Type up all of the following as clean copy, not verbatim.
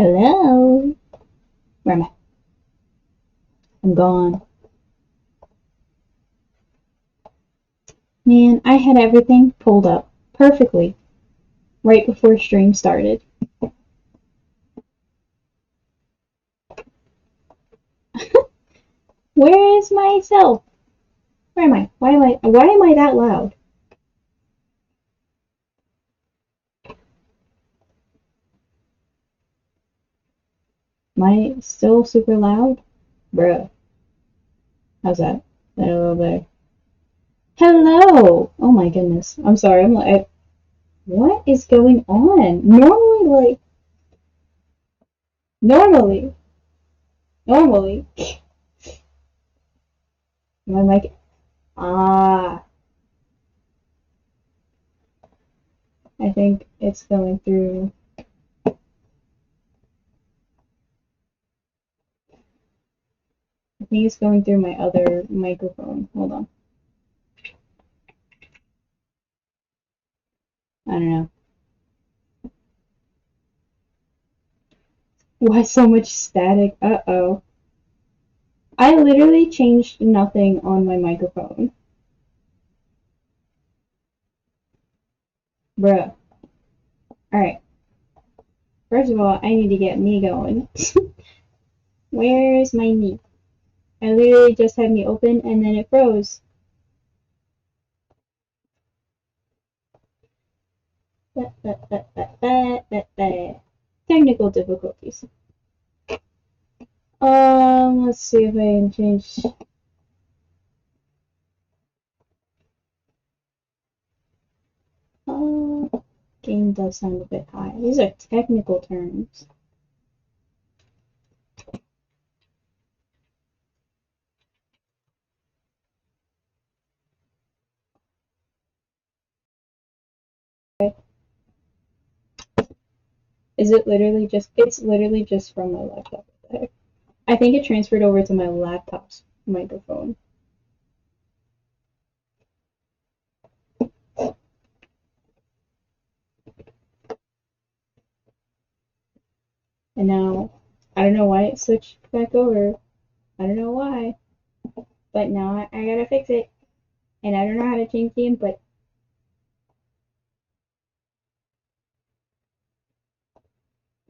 Hello? Where am I? I'm gone. Man, I had everything pulled up perfectly right before stream started. Where is myself? Where am I? Why am I that loud? Am I still super loud? Bruh. How's that? Is that a little better? Hello! Oh my goodness. I'm sorry. What is going on? Normally, normally, my mic. Ah, I think it's going through. I think it's going through my other microphone. Hold on. I don't know. Why so much static? Uh-oh. I literally changed nothing on my microphone. Bruh. Alright. First of all, I need to get me going. Where's my knee? I literally just had me open and then it froze. Technical difficulties. Let's see if I can change. Game does sound a bit high. These are technical terms. It's literally just from my laptop. I think it transferred over to my laptop's microphone. And now, I don't know why it switched back over. I don't know why. But now I gotta fix it. And I don't know how to change the input.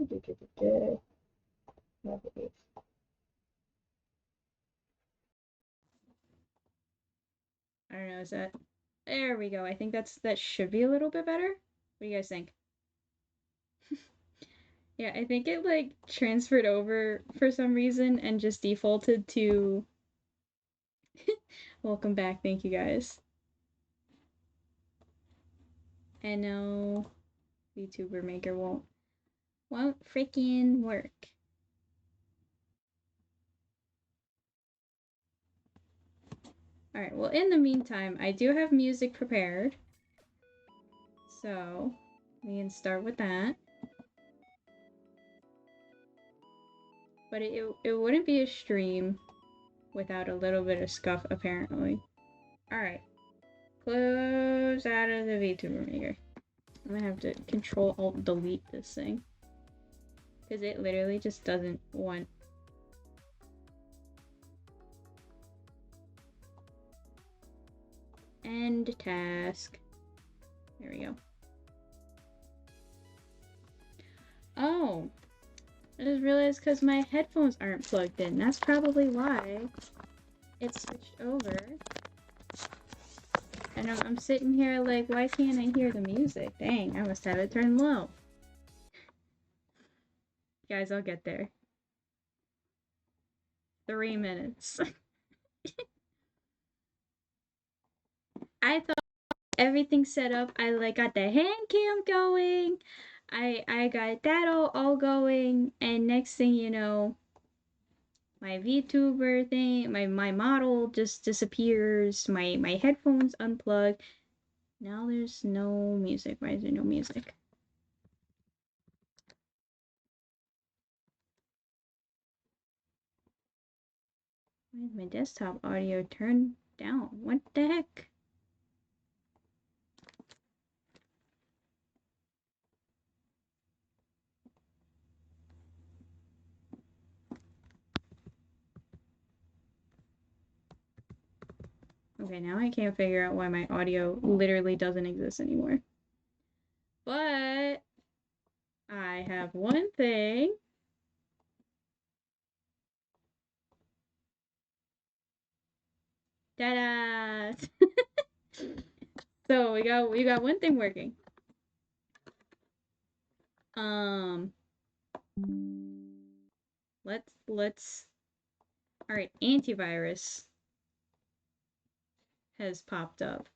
I don't know, is that... There we go. I think that should be a little bit better. What do you guys think? Yeah, I think it like transferred over for some reason and just defaulted to welcome back, thank you guys. And no VTuber Maker won't freaking work. Alright, well in the meantime, I do have music prepared. So we can start with that. But it wouldn't be a stream without a little bit of scuff, apparently. Alright. Close out of the VTuber Maker. I'm gonna have to Control-Alt-Delete this thing. Because it literally just doesn't want... End task. There we go. Oh! I just realized because my headphones aren't plugged in. That's probably why it switched over. And I'm sitting here like, why can't I hear the music? Dang, I must have it turned low. Guys, I'll get there. 3 minutes. I thought everything set up. I like got the hand cam going. I got that all going, and next thing you know, my VTuber thing, my model just disappears. My headphones unplugged. Now there's no music. Why is there no music? Why is my desktop audio turned down? What the heck? Okay, now I can't figure out why my audio literally doesn't exist anymore. But I have one thing. Ta-da! So we got one thing working. Um let's all right, antivirus has popped up.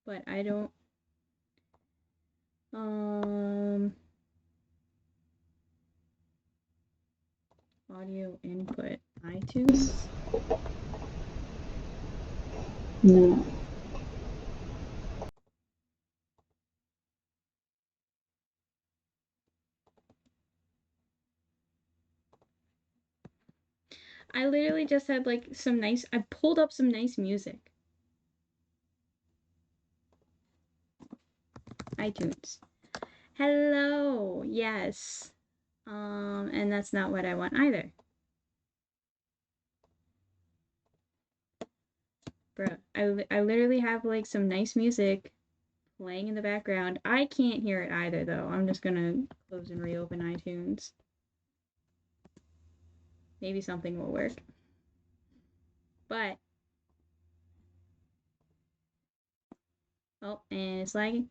But I don't audio input iTunes. No. I literally just had like I pulled up some nice music. iTunes. Hello. Yes. And that's not what I want either. Bruh, I literally have like some nice music playing in the background. I can't hear it either though. I'm just gonna close and reopen iTunes. Maybe something will work. But oh, and it's lagging.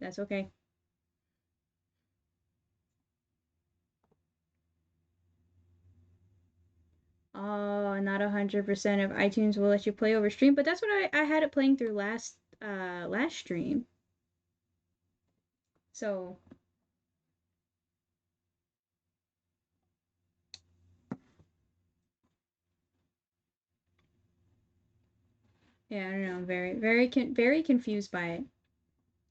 That's okay. Oh, not 100% of iTunes will let you play over stream, but that's what I had it playing through last stream. So yeah, I don't know. I'm very confused by it.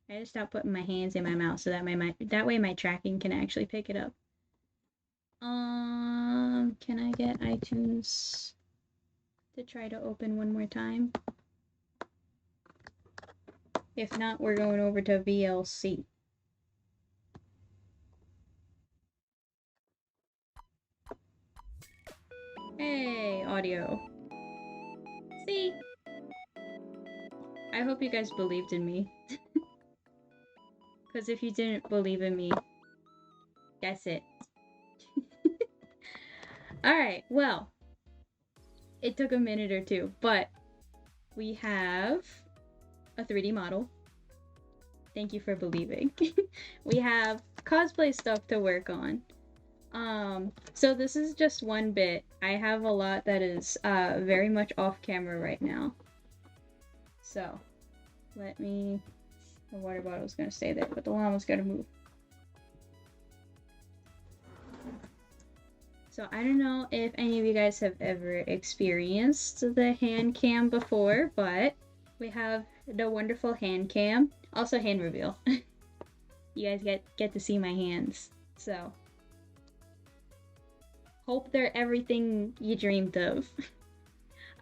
I just stopped putting my hands in my mouth so that that way my tracking can actually pick it up. Can I get iTunes to try to open one more time? If not, we're going over to VLC. Hey, audio. See? I hope you guys believed in me. Because if you didn't believe in me, that's it. Alright, well, it took a minute or two, but we have a 3D model. Thank you for believing. We have cosplay stuff to work on. So this is just one bit. I have a lot that is very much off camera right now. So, let me... The water bottle's gonna stay there, but the llama's gotta move. So I don't know if any of you guys have ever experienced the hand cam before, but we have the wonderful hand cam. Also hand reveal. You guys get to see my hands. So hope they're everything you dreamed of.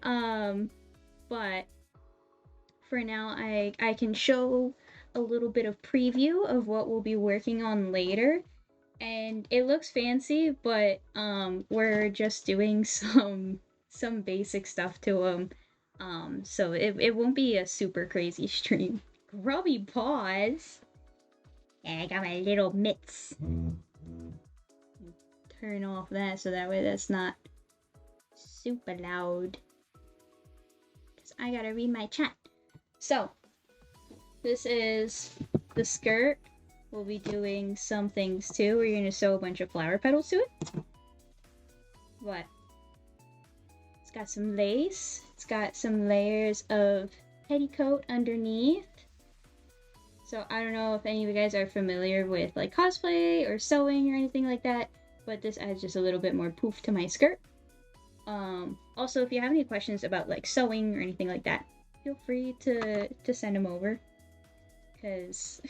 But for now I can show a little bit of preview of what we'll be working on later. And it looks fancy, but we're just doing some basic stuff to them. So it won't be a super crazy stream. Grubby paws. Yeah, I got my little mitts. Turn off that so that way that's not super loud. Cause I gotta read my chat. So this is the skirt. We'll be doing some things too. We're gonna sew a bunch of flower petals to it. What? It's got some lace. It's got some layers of petticoat underneath. So I don't know if any of you guys are familiar with like cosplay or sewing or anything like that, but this adds just a little bit more poof to my skirt. Also, if you have any questions about like sewing or anything like that, feel free to send them over, because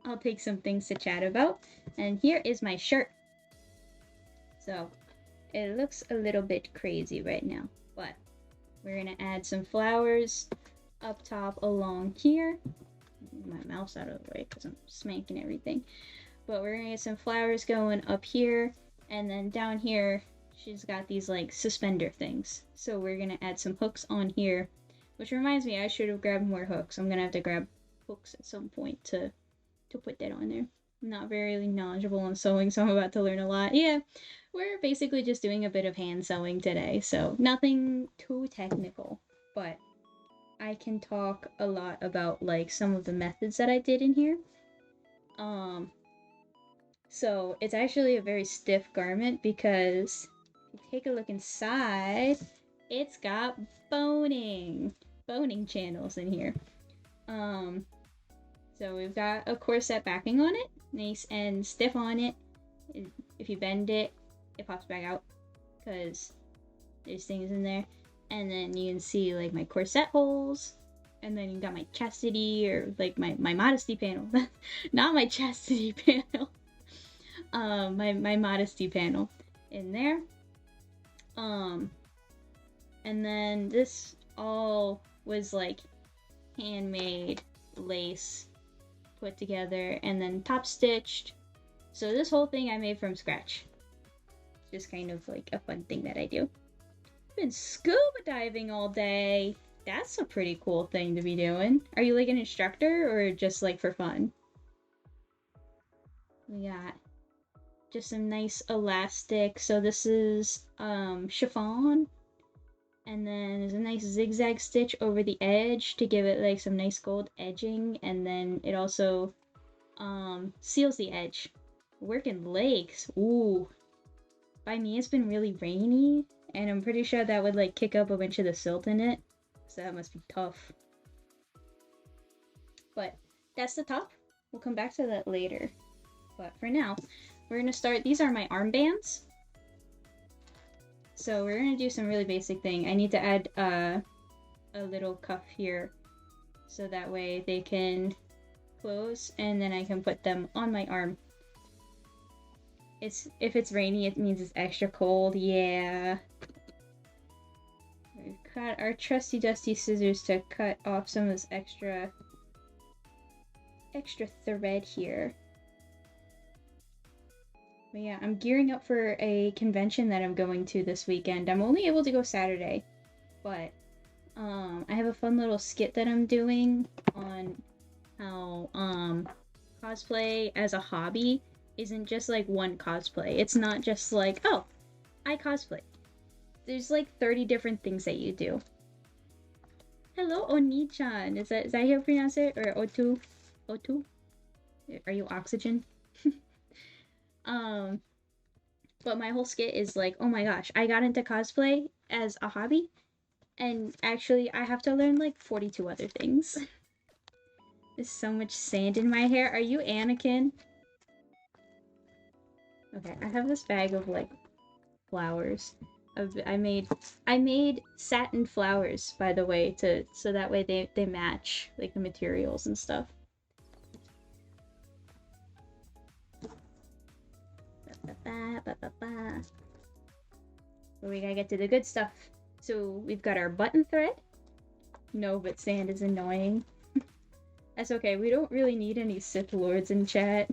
I'll take some things to chat about. And here is my shirt. So it looks a little bit crazy right now, but we're gonna add some flowers up top along here. Move my mouse out of the way because I'm smacking everything. But we're gonna get some flowers going up here, and then down here she's got these like suspender things. So we're gonna add some hooks on here, which reminds me I should have grabbed more hooks. I'm gonna have to grab hooks at some point to put that on there. I'm not very knowledgeable on sewing, so I'm about to learn a lot. Yeah, we're basically just doing a bit of hand sewing today, so nothing too technical, but I can talk a lot about like some of the methods that I did in here. So it's actually a very stiff garment because if you take a look inside, it's got boning channels in here. So we've got a corset backing on it, nice and stiff on it. If you bend it, it pops back out because there's things in there. And then you can see like my corset holes, and then you got my chastity or like my modesty panel. Not my chastity panel. My modesty panel in there. And then this all was like handmade lace put together and then top stitched. So this whole thing I made from scratch. Just kind of like a fun thing that I do. Been scuba diving all day. That's a pretty cool thing to be doing. Are you like an instructor or just like for fun? We got just some nice elastic. So this is chiffon. And then there's a nice zigzag stitch over the edge to give it like some nice gold edging. And then it also seals the edge. Working lakes. Ooh. By me, it's been really rainy. And I'm pretty sure that would like kick up a bunch of the silt in it. So that must be tough. But that's the top. We'll come back to that later. But for now, we're gonna start. These are my armbands. So we're gonna do some really basic thing. I need to add a little cuff here, so that way they can close, and then I can put them on my arm. If it's rainy, it means it's extra cold. Yeah. We've got our trusty dusty scissors to cut off some of this extra thread here. But yeah, I'm gearing up for a convention that I'm going to this weekend. I'm only able to go Saturday, but I have a fun little skit that I'm doing on how cosplay as a hobby isn't just like one cosplay. It's not just like, oh, I cosplay. There's like 30 different things that you do. Hello, Oni-chan. Is that how you pronounce it? Or O2? O2? Are you oxygen? But my whole skit is like, oh my gosh, I got into cosplay as a hobby, and actually I have to learn like 42 other things. There's so much sand in my hair. Are you Anakin? Okay, I have this bag of like flowers. I made satin flowers, by the way, so that way they match like the materials and stuff. But we gotta get to the good stuff. So we've got our button thread. No, but sand is annoying. That's okay, we don't really need any Sith Lords in chat.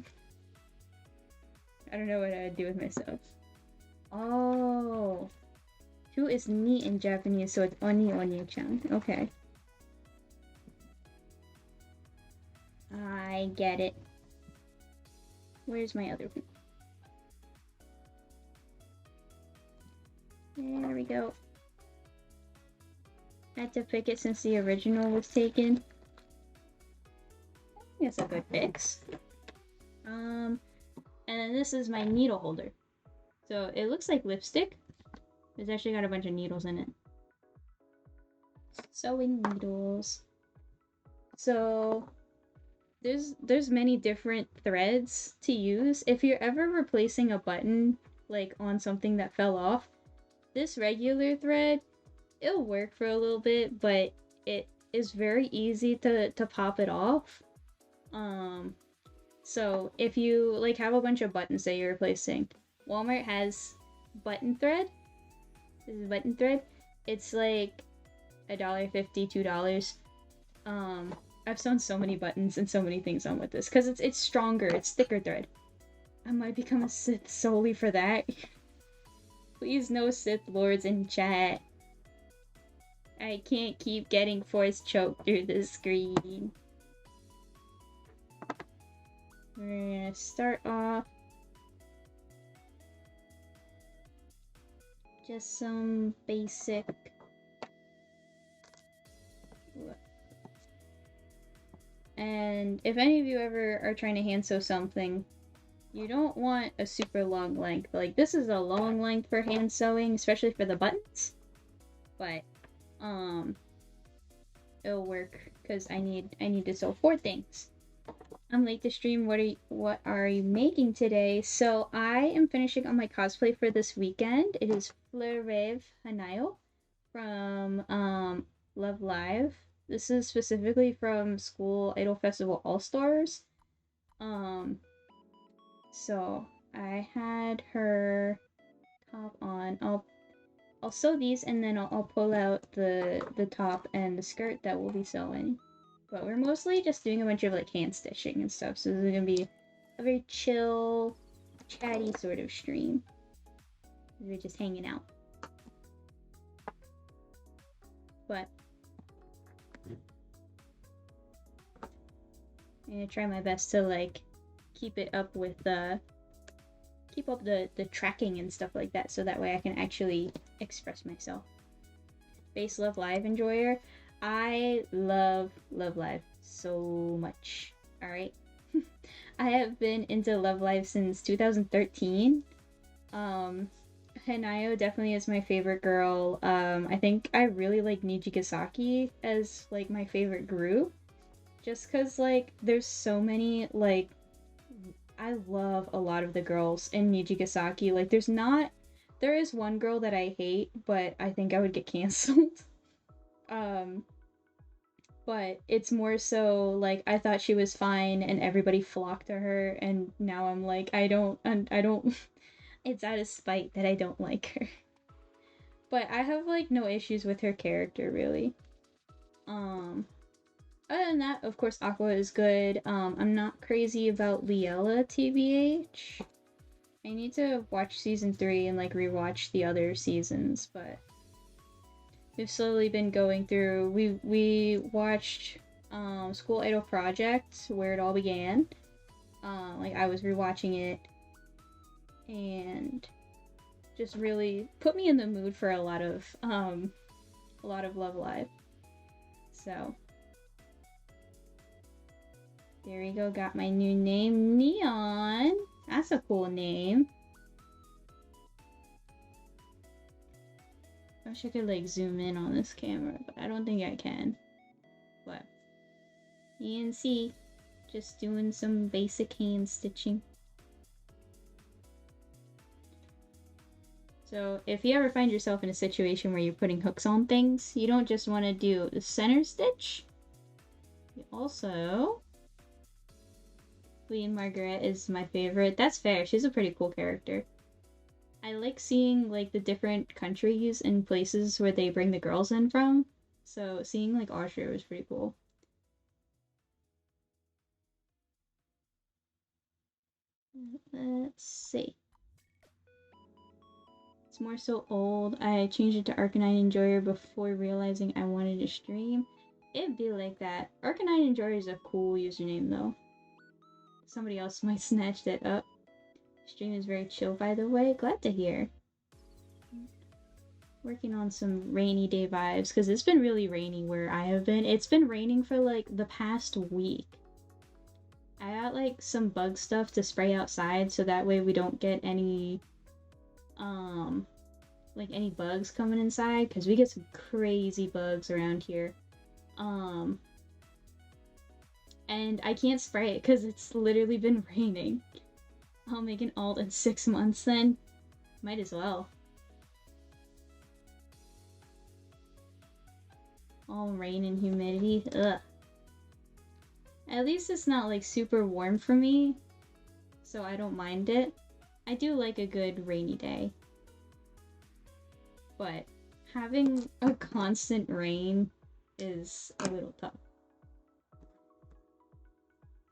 I don't know what I'd do with myself. Oh. Two is ni in Japanese, so it's oni-chan. Okay. I get it. Where's my other one? There we go. I had to pick it since the original was taken. I think that's a good fix. And then this is my needle holder. So it looks like lipstick. It's actually got a bunch of needles in it. Sewing needles. So there's many different threads to use. If you're ever replacing a button like on something that fell off, this regular thread, it'll work for a little bit, but it is very easy to pop it off. So if you like have a bunch of buttons that you're replacing, Walmart has button thread. This is button thread. It's like $1.50, $2. I've sewn so many buttons and so many things on with this because it's stronger, it's thicker thread. I might become a Sith solely for that. Please no Sith Lords in chat. I can't keep getting force choked through the screen. We're gonna start off just some basic. And if any of you ever are trying to hand sew something, you don't want a super long length. Like, this is a long length for hand sewing, especially for the buttons. But it'll work because I need to sew 4 things. I'm late to stream. What are you making today? So I am finishing on my cosplay for this weekend. It is Fleurev Hanayo from Love Live. This is specifically from School Idol Festival All Stars. So I had her top on. I'll sew these and then I'll pull out the top and the skirt that we'll be sewing. But we're mostly just doing a bunch of like hand stitching and stuff. So this is gonna be a very chill, chatty sort of stream. We're just hanging out. But I'm gonna try my best to like keep up the tracking and stuff like that, so that way I can actually express myself. Base Love Live enjoyer. I love Love Live so much. Alright. I have been into Love Live since 2013. Hanayo definitely is my favorite girl. I think I really like Nijigasaki as like my favorite group. Just cause like there's so many like I love a lot of the girls in Nijigasaki. Like there is one girl that I hate, but I think I would get canceled. But it's more so like I thought she was fine and everybody flocked to her, and now I'm like I don't it's out of spite that I don't like her. But I have like no issues with her character really. Other than that, of course, Aqua is good. I'm not crazy about Liella, TBH. I need to watch season 3 and like rewatch the other seasons, but we've slowly been going through. We watched School Idol Project, where it all began. Like I was rewatching it, and just really put me in the mood for a lot of Love Live. So there we go, got my new name, Neon. That's a cool name. I wish I could like zoom in on this camera, but I don't think I can. But ENC, just doing some basic hand stitching. So if you ever find yourself in a situation where you're putting hooks on things, you don't just want to do the center stitch. You also... Queen Margaret is my favorite. That's fair. She's a pretty cool character. I like seeing like the different countries and places where they bring the girls in from. So seeing like Austria was pretty cool. Let's see. It's more so old. I changed it to Arcanine Enjoyer before realizing I wanted to stream. It'd be like that. Arcanine Enjoyer is a cool username though. Somebody else might snatch that up. Stream is very chill, by the way. Glad to hear. Working on some rainy day vibes, because it's been really rainy where I have been. It's been raining for like the past week. I got like some bug stuff to spray outside so that way we don't get any like any bugs coming inside, because we get some crazy bugs around here. And I can't spray it because it's literally been raining. I'll make an alt in 6 months then. Might as well. All rain and humidity. Ugh. At least it's not like super warm for me, so I don't mind it. I do like a good rainy day. But having a constant rain is a little tough.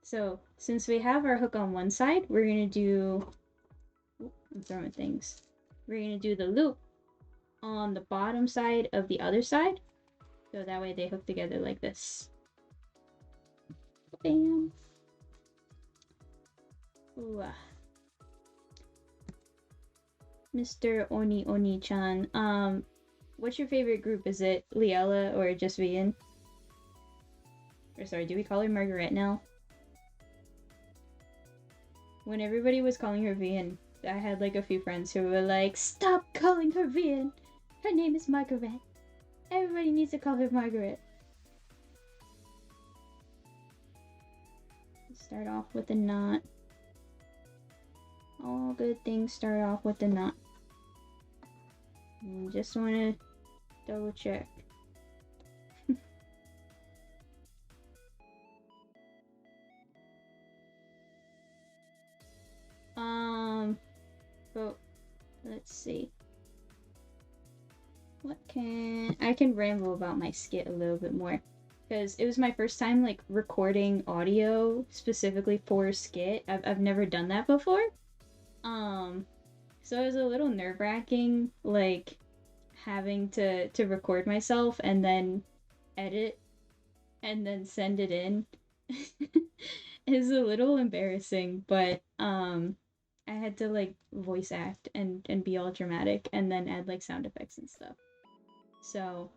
So, since we have our hook on one side, we're gonna do... I'm throwing things. we're gonna do the loop on the bottom side of the other side. So that way they hook together like this. Bam. Ooh. Mr. Oni-chan, what's your favorite group? Is it Liella or just Vian? Or sorry, do we call her Margaret now? When everybody was calling her Vian, I had like a few friends who were like, stop calling her Vian! Her name is Margaret. Everybody needs to call her Margaret. Start off with a knot. All good things start off with a knot. Just want to double check. But let's see. I can ramble about my skit a little bit more because it was my first time like recording audio specifically for a skit. I've never done that before. So it was a little nerve-wracking, like having to record myself and then edit and then send it in. Is a little embarrassing, but I had to like voice act and be all dramatic and then add like sound effects and stuff. So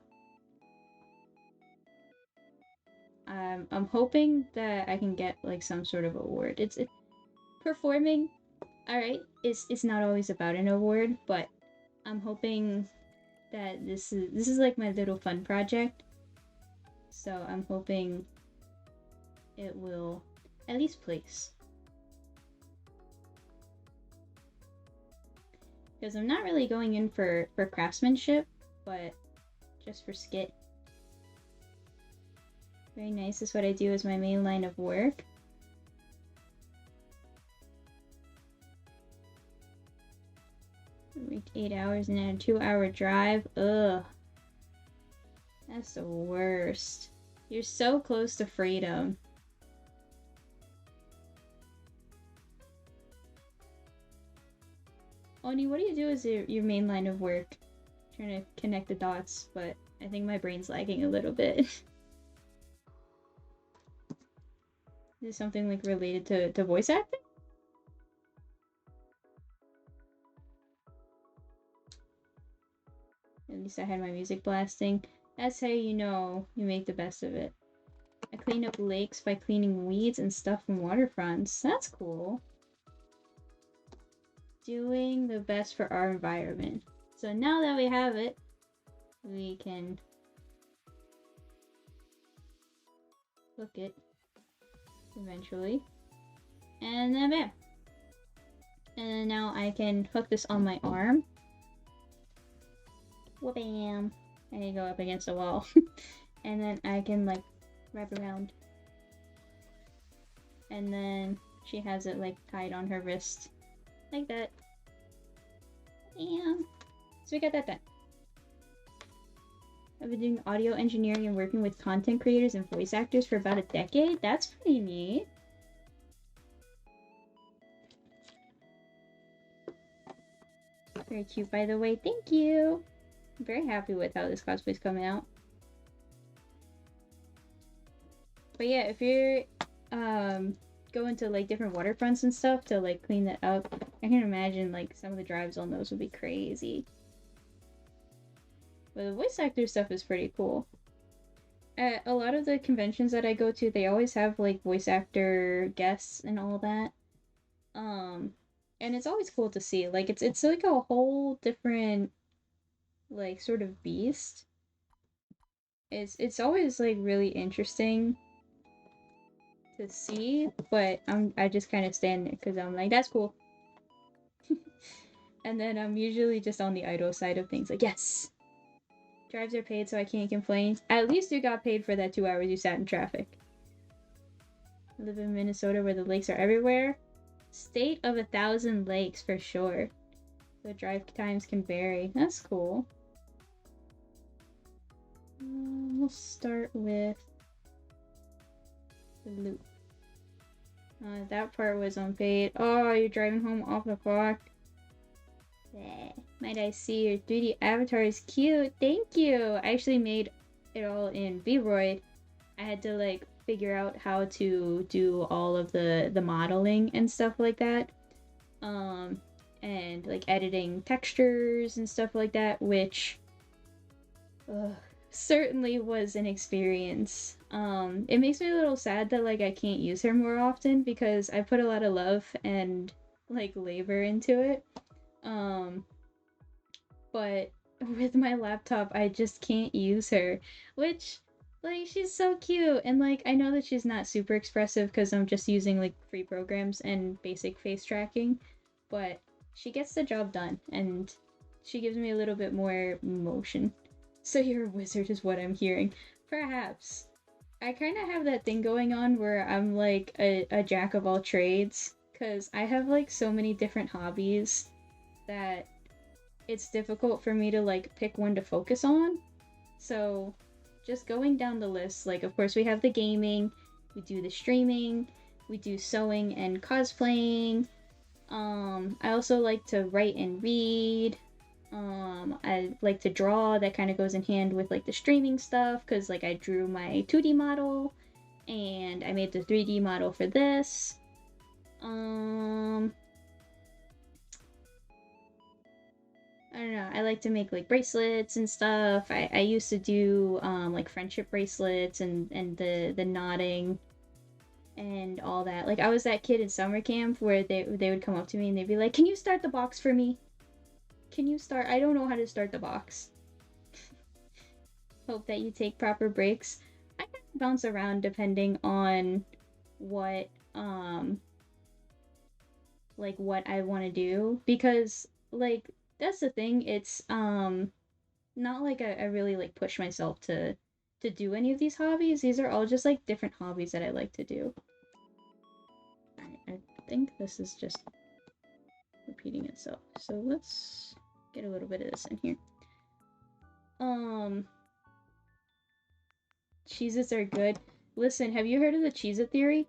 I'm hoping that I can get like some sort of award. It's performing, all right. It's not always about an award, but I'm hoping that this is like my little fun project. So I'm hoping it will at least place. Because I'm not really going in for craftsmanship, but just for skit. Very nice. This is what I do as my main line of work. Like 8 hours and then a 2-hour drive. Ugh. That's the worst. You're so close to freedom. Oni, what do you do as your main line of work? Trying to connect the dots, but I think my brain's lagging a little bit. Is this something like related to voice acting? At least I had my music blasting. That's how you know you make the best of it. I clean up lakes by cleaning weeds and stuff from waterfronts. That's cool. Doing the best for our environment. So now that we have it, we can hook it eventually. And then bam. And then now I can hook this on my arm. Wha-bam. And you go up against a wall. And then I can like wrap around. And then she has it like tied on her wrist. Like that. Bam. So we got that done. I've been doing audio engineering and working with content creators and voice actors for about a decade. That's pretty neat. Very cute, by the way. Thank you. I'm very happy with how this cosplay's coming out. But yeah, if you're going to like different waterfronts and stuff to like clean that up, I can imagine like some of the drives on those would be crazy. But the voice actor stuff is pretty cool. At a lot of the conventions that I go to, they always have like voice actor guests and all that. And it's always cool to see. Like it's like a whole different like sort of beast. It's always like really interesting to see, but I just kind of stand there because I'm like, that's cool. And then I'm usually just on the idle side of things, like, yes, drives are paid, so I can't complain. At least you got paid for that 2 hours you sat in traffic. I live in Minnesota where the lakes are everywhere. State of 1,000 lakes for sure. So drive times can vary. That's cool. We'll start with the loop. That part was unpaid. Oh, you're driving home off the clock. My Might I see your 3D avatar is cute? Thank you! I actually made it all in VOD. I had to like figure out how to do all of the modeling and stuff like that. And like editing textures and stuff like that, which certainly was an experience. It makes me a little sad that like I can't use her more often because I put a lot of love and like labor into it. But with my laptop, I just can't use her, which like she's so cute and like I know that she's not super expressive because I'm just using like free programs and basic face tracking, but she gets the job done and she gives me a little bit more motion. So you're a wizard is what I'm hearing. Perhaps. I kind of have that thing going on where I'm like a jack of all trades because I have like so many different hobbies that it's difficult for me to like pick one to focus on. So just going down the list, like of course we have the gaming, we do the streaming, we do sewing and cosplaying. I also like to write and read. I like to draw. That kind of goes in hand with like the streaming stuff because like I drew my 2D model and I made the 3D model for this. I don't know. I like to make like bracelets and stuff. I used to do like friendship bracelets and the knotting and all that. Like I was that kid in summer camp where they would come up to me and they'd be like, "Can you start the box for me? Can you start? I don't know how to start the box." Hope that you take proper breaks. I kind of bounce around depending on what like what I want to do because like that's the thing. It's not like I really like push myself to do any of these hobbies. These are all just like different hobbies that I like to do. I think this is just repeating itself. So let's get a little bit of this in here. Cheez-Its are good. Listen, have you heard of the Cheez-It theory?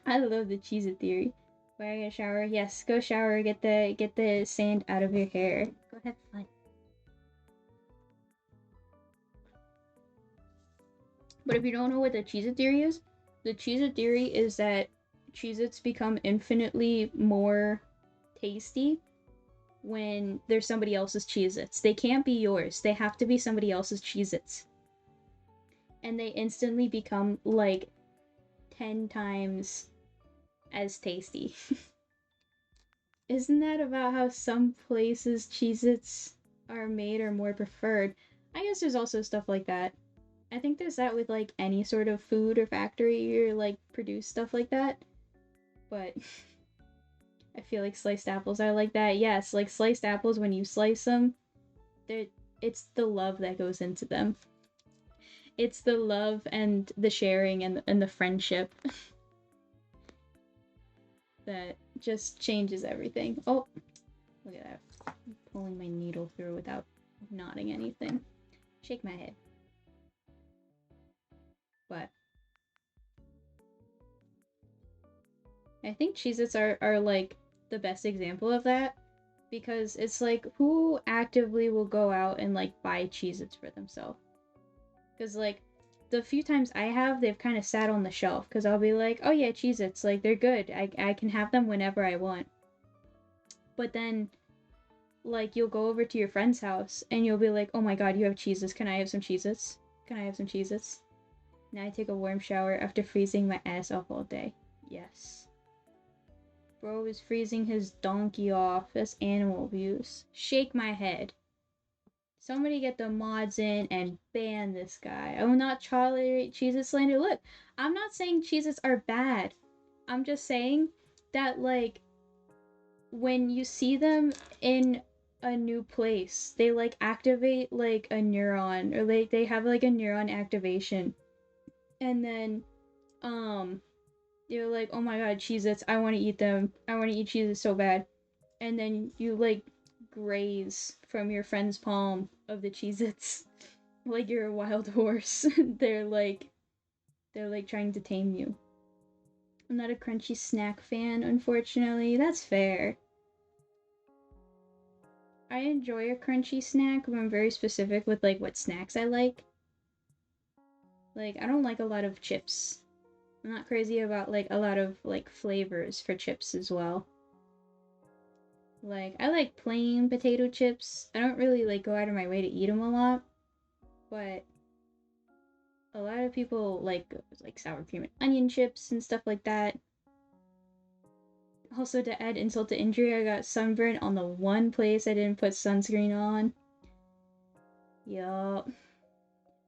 I love the Cheez-It theory. Why I get a shower? Yes, go shower. Get the sand out of your hair. Go have fun. But if you don't know what the Cheez-It theory is, the Cheez-It theory is that Cheez-Its become infinitely more tasty when there's somebody else's Cheez-Its. They can't be yours. They have to be somebody else's Cheez-Its. And they instantly become like 10 times as tasty. Isn't that about how some places Cheez-Its are made or more preferred? I guess there's also stuff like that. I think there's that with like any sort of food or factory or like produce stuff like that. But I feel like sliced apples are like that. Yes, like sliced apples when you slice them, it's the love that goes into them. It's the love and the sharing and the friendship that just changes everything. Oh, look at that. I'm pulling my needle through without knotting anything. Shake my head. But I think Cheez-Its are like the best example of that because it's like who actively will go out and like buy Cheez-Its for themselves? Because like the few times I have, they've kind of sat on the shelf because I'll be like, oh yeah, Cheez-Its, like they're good. I can have them whenever I want. But then like you'll go over to your friend's house and you'll be like, oh my god, you have Cheez-Its. Can I have some Cheez-Its? Can I have some Cheez-Its? Now I take a warm shower after freezing my ass off all day. Yes. Bro is freezing his donkey off. That's animal abuse. Shake my head. Somebody get the mods in and ban this guy. I will not tolerate Cheez-It slander. Look, I'm not saying Cheez-Its are bad. I'm just saying that, like, when you see them in a new place, they, like, activate, like, a neuron. Or, like, they have, like, a neuron activation. And then, you're like, oh my god, Cheez-Its, I want to eat them. I want to eat Cheez-Its so bad. And then you, like, graze from your friend's palm of the Cheez-Its. Like you're a wild horse. they're like trying to tame you. I'm not a crunchy snack fan, unfortunately. That's fair. I enjoy a crunchy snack, but I'm very specific with like what snacks I like. Like I don't like a lot of chips. I'm not crazy about like a lot of like flavors for chips as well. Like I like plain potato chips. I don't really like go out of my way to eat them a lot, but a lot of people like sour cream and onion chips and stuff like that. Also, to add insult to injury, I got sunburned on the one place I didn't put sunscreen on. Yup,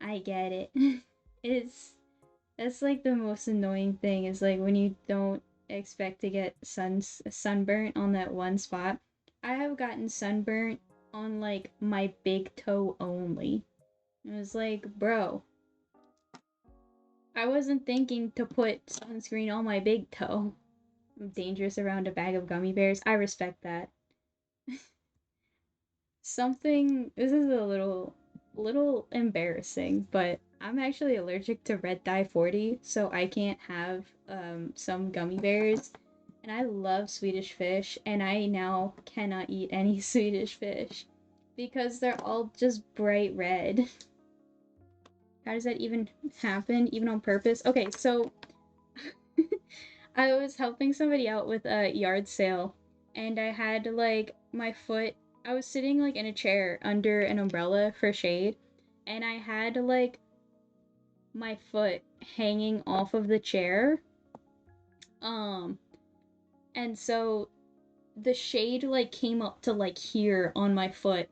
I get it. It's That's like the most annoying thing is like when you don't expect to get sunburnt on that one spot. I have gotten sunburnt on like my big toe only. It was like, bro, I wasn't thinking to put sunscreen on my big toe. I'm dangerous around a bag of gummy bears. I respect that. Something this is a little embarrassing, but I'm actually allergic to red dye 40, so I can't have some gummy bears. And I love Swedish fish, and I now cannot eat any Swedish fish because they're all just bright red. How does that even happen, even on purpose? Okay, so I was helping somebody out with a yard sale, and I had like my foot. I was sitting like in a chair under an umbrella for shade, and I had like my foot hanging off of the chair. Um, and so the shade like came up to like here on my foot.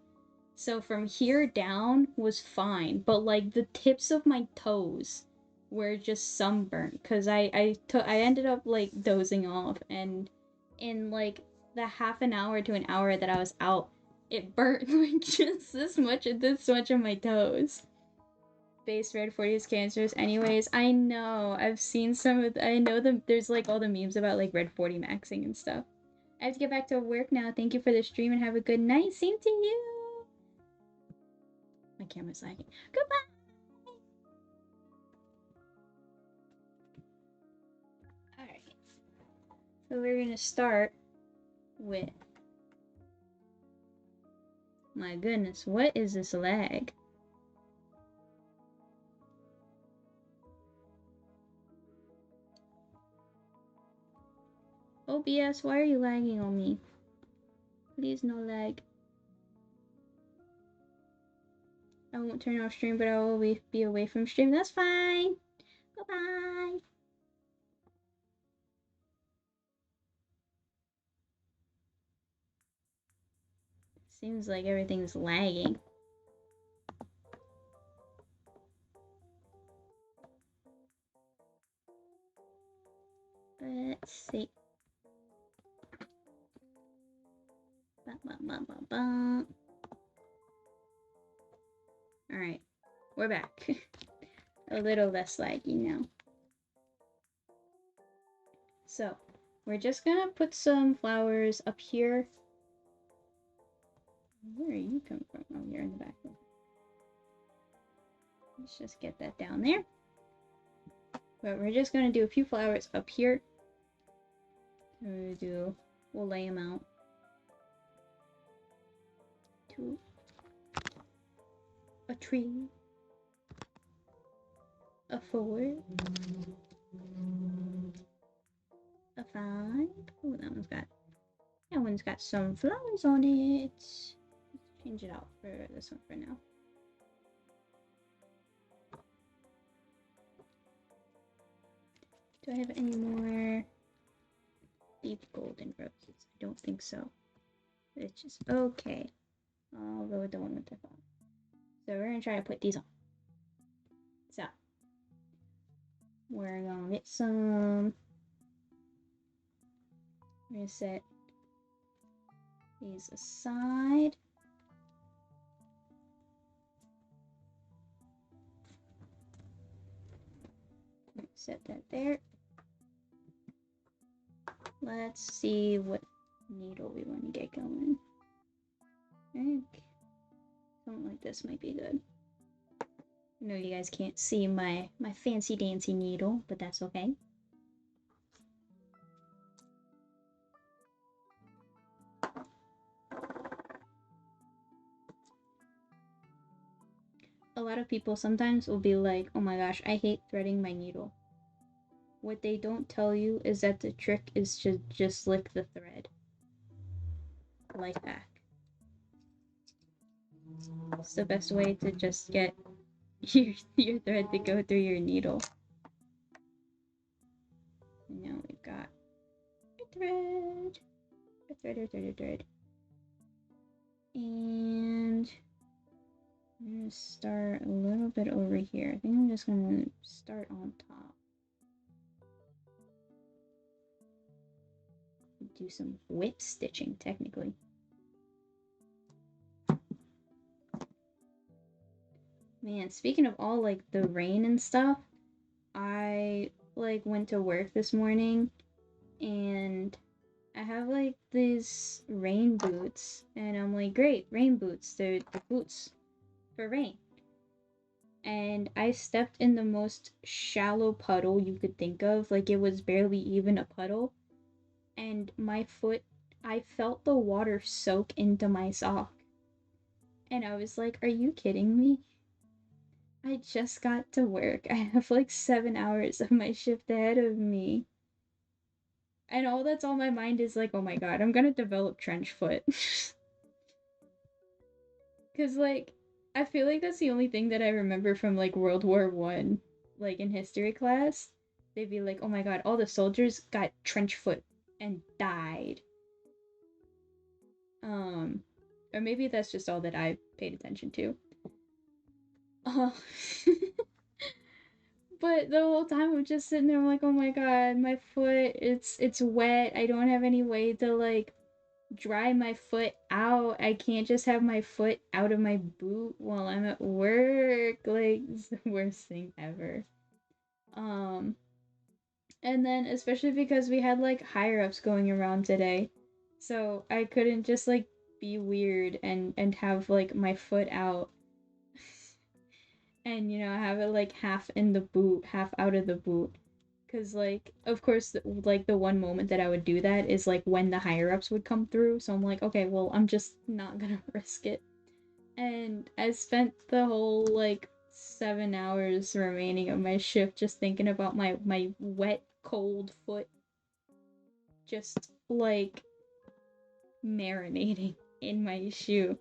So from here down was fine, but like the tips of my toes were just sunburnt because I ended up like dozing off, and in like the half an hour to an hour that I was out, it burnt like just this much of my toes. Base red 40 is cancerous. Anyways, I know I've seen some of I know there's like all the memes about like red 40 maxing and stuff. I have to get back to work now. Thank you for the stream and have a good night. Same to you. My camera's lagging. Goodbye. Alright. So we're gonna start with. My goodness, what is this lag? OBS, why are you lagging on me? Please no lag. I won't turn off stream, but I will be away from stream. That's fine. Goodbye. Seems like everything's lagging. Let's see. Alright, we're back. A little less laggy now. So, we're just gonna put some flowers up here. Where are you coming from? Oh, you're in the back. Let's just get that down there. But we're just gonna do a few flowers up here. We'll lay them out. 2. A tree. A 4. A 5. Oh, that one's got some flowers on it. Let's change it out for this one for now. Do I have any more deep golden roses? I don't think so. It's just okay. I'll go with the one with the phone. So we're gonna try to put these on. So we're gonna get some. We're gonna set these aside. Set that there. Let's see what needle we want to get going. I think something like this might be good. I know you guys can't see my fancy dancy needle, but that's okay. a lot of people sometimes will be like, oh my gosh, I hate threading my needle. What they don't tell you is that the trick is to just lick the thread. Life hack. It's the best way to just get your thread to go through your needle. And now we've got a thread. A thread. And I'm gonna start a little bit over here. I think I'm just gonna start on top. Do some whip stitching, technically. Man, speaking of all like the rain and stuff, I like went to work this morning and I have like these rain boots and I'm like, great, rain boots. They're the boots for rain. And I stepped in the most shallow puddle you could think of. Like it was barely even a puddle. And my foot, I felt the water soak into my sock. And I was like, are you kidding me? I just got to work. I have like 7 hours of my shift ahead of me. And all that's on my mind is like, oh my god, I'm gonna develop trench foot. Cause like, I feel like that's the only thing that I remember from like World War One, like in history class. They'd be like, oh my god, all the soldiers got trench foot and died. Or maybe that's just all that I paid attention to. Uh, but the whole time I'm just sitting there, I'm like, oh my god, my foot, it's wet. I don't have any way to like dry my foot out. I can't just have my foot out of my boot while I'm at work. Like, it's the worst thing ever. Um, and then especially because we had like higher ups going around today, so I couldn't just like be weird and have like my foot out and have it like half in the boot, half out of the boot. Cause like, of course, like the one moment that I would do that is like when the higher ups would come through. So I'm like, okay, well, I'm just not gonna risk it. And I spent the whole like 7 hours remaining of my shift just thinking about my wet, cold foot, just like marinating in my shoe.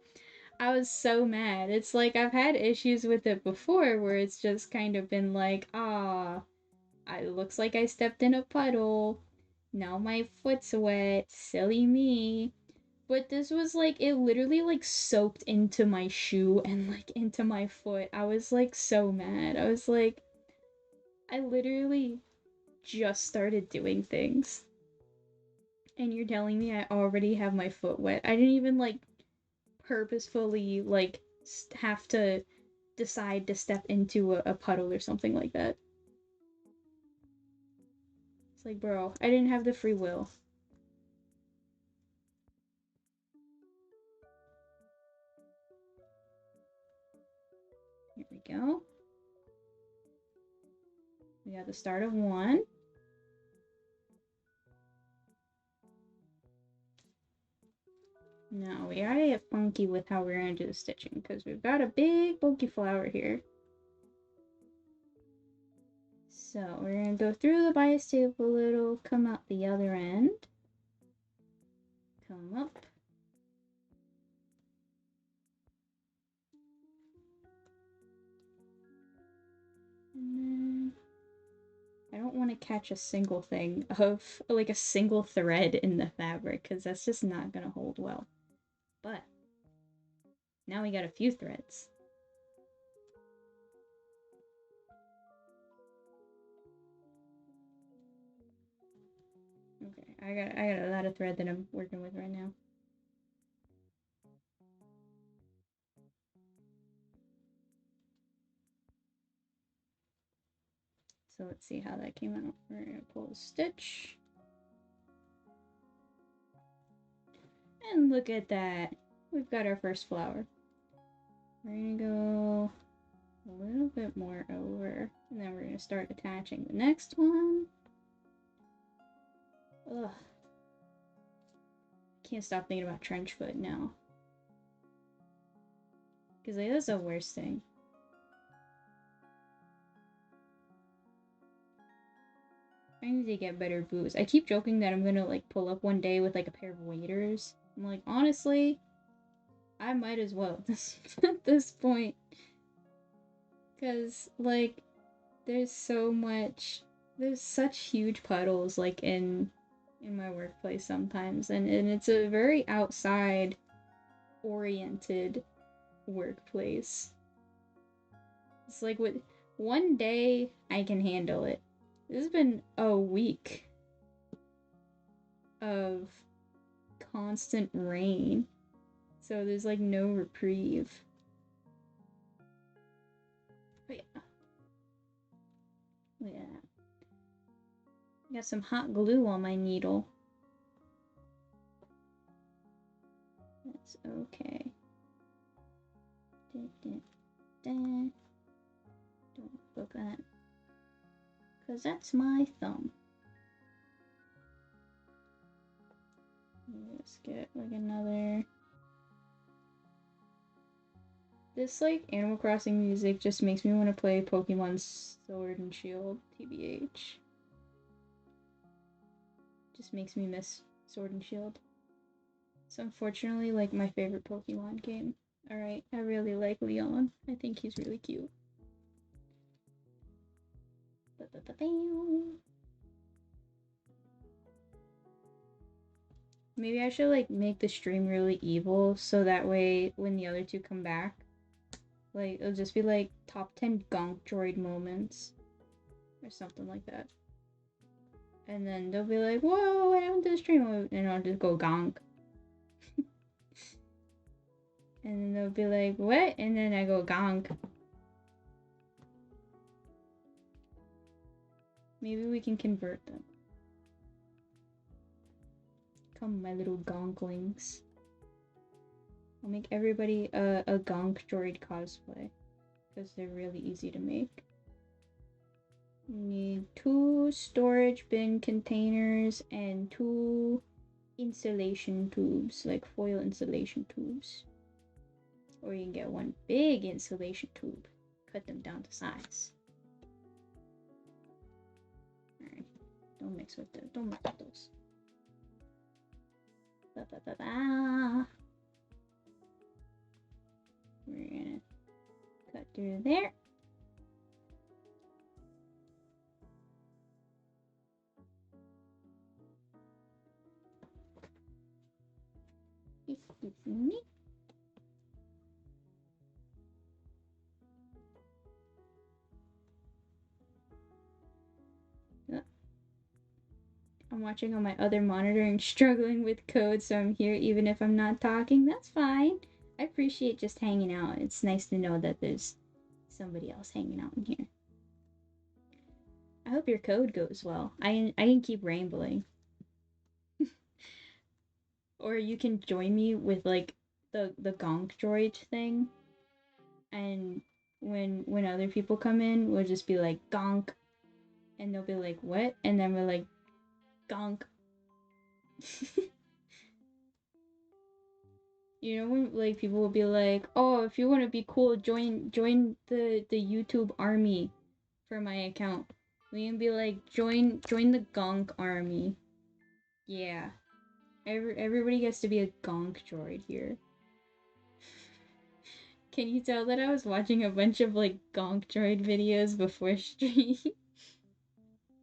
I was so mad. It's like I've had issues with it before where it's just kind of been like, it looks like I stepped in a puddle. Now my foot's wet. Silly me. But this was like, it literally like soaked into my shoe and like into my foot. I was like so mad. I was like, I literally just started doing things. And you're telling me I already have my foot wet. I didn't even like purposefully like have to decide to step into a puddle or something like that. It's like, bro, I didn't have the free will. Here we go. We got the start of one. Now we gotta get funky with how we're gonna do the stitching because we've got a big bulky flower here. So we're gonna go through the bias tape a little, come out the other end, come up. And then I don't want to catch a single thing of like a single thread in the fabric because that's just not gonna hold well. But now we got a few threads. Okay, I got a lot of thread that I'm working with right now. So let's see how that came out. We're gonna pull a stitch. And look at that. We've got our first flower. We're gonna go a little bit more over. And then we're gonna start attaching the next one. Ugh. Can't stop thinking about trench foot now. Because like, that's the worst thing. I need to get better boots. I keep joking that I'm gonna like pull up one day with like a pair of waders. I'm like, honestly, I might as well at this point. Cause like there's such huge puddles like in my workplace sometimes, and it's a very outside oriented workplace. It's like with one day I can handle it. This has been a week of constant rain. So there's like no reprieve. But yeah. Yeah. Got some hot glue on my needle. That's okay. Don't look at that. Cause that's my thumb. Let's get like another. This like Animal Crossing music just makes me want to play Pokemon Sword and Shield, TBH. Just makes me miss Sword and Shield. It's unfortunately like my favorite Pokemon game. Alright, I really like Leon. I think he's really cute. Maybe I should like make the stream really evil so that way when the other two come back, like it'll just be like top 10 gonk droid moments or something like that. And then they'll be like, whoa, what happened to the stream? And I'll just go gonk. And then they'll be like, what? And then I go gonk. Maybe we can convert them. Come, my little gonklings. I'll make everybody a gonk droid cosplay. Because they're really easy to make. You need 2 storage bin containers and 2 insulation tubes, like foil insulation tubes. Or you can get one big insulation tube. Cut them down to size. Alright. Don't mix with those. Don't mix with those. We're gonna cut through there. Excuse me. I'm watching on my other monitor and struggling with code, so I'm here even if I'm not talking. That's fine. I appreciate just hanging out. It's nice to know that there's somebody else hanging out in here. I hope your code goes well. I can keep rambling. Or you can join me with like the gonk droid thing. And when other people come in, we'll just be like gonk. And they'll be like, what? And then we're like gonk. You know when like people will be like, oh, if you want to be cool, join the YouTube army for my account. We can be like, join the gonk army. Yeah. Everybody gets to be a gonk droid here. Can you tell that I was watching a bunch of like gonk droid videos before stream?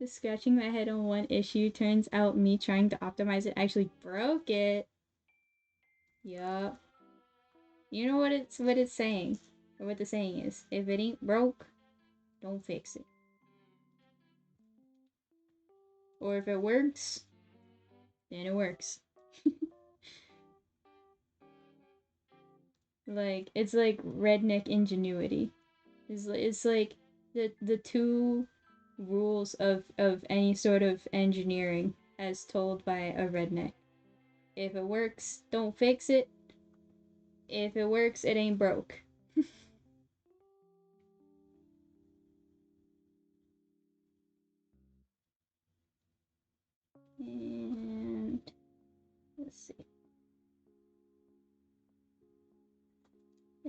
Just scratching my head on one issue, turns out me trying to optimize it actually broke it. Yup. You know what it's saying? Or what the saying is. If it ain't broke, don't fix it. Or if it works, then it works. Like, it's like redneck ingenuity. It's like the 2 rules of any sort of engineering as told by a redneck. If it works, don't fix it. If it works, it ain't broke. And let's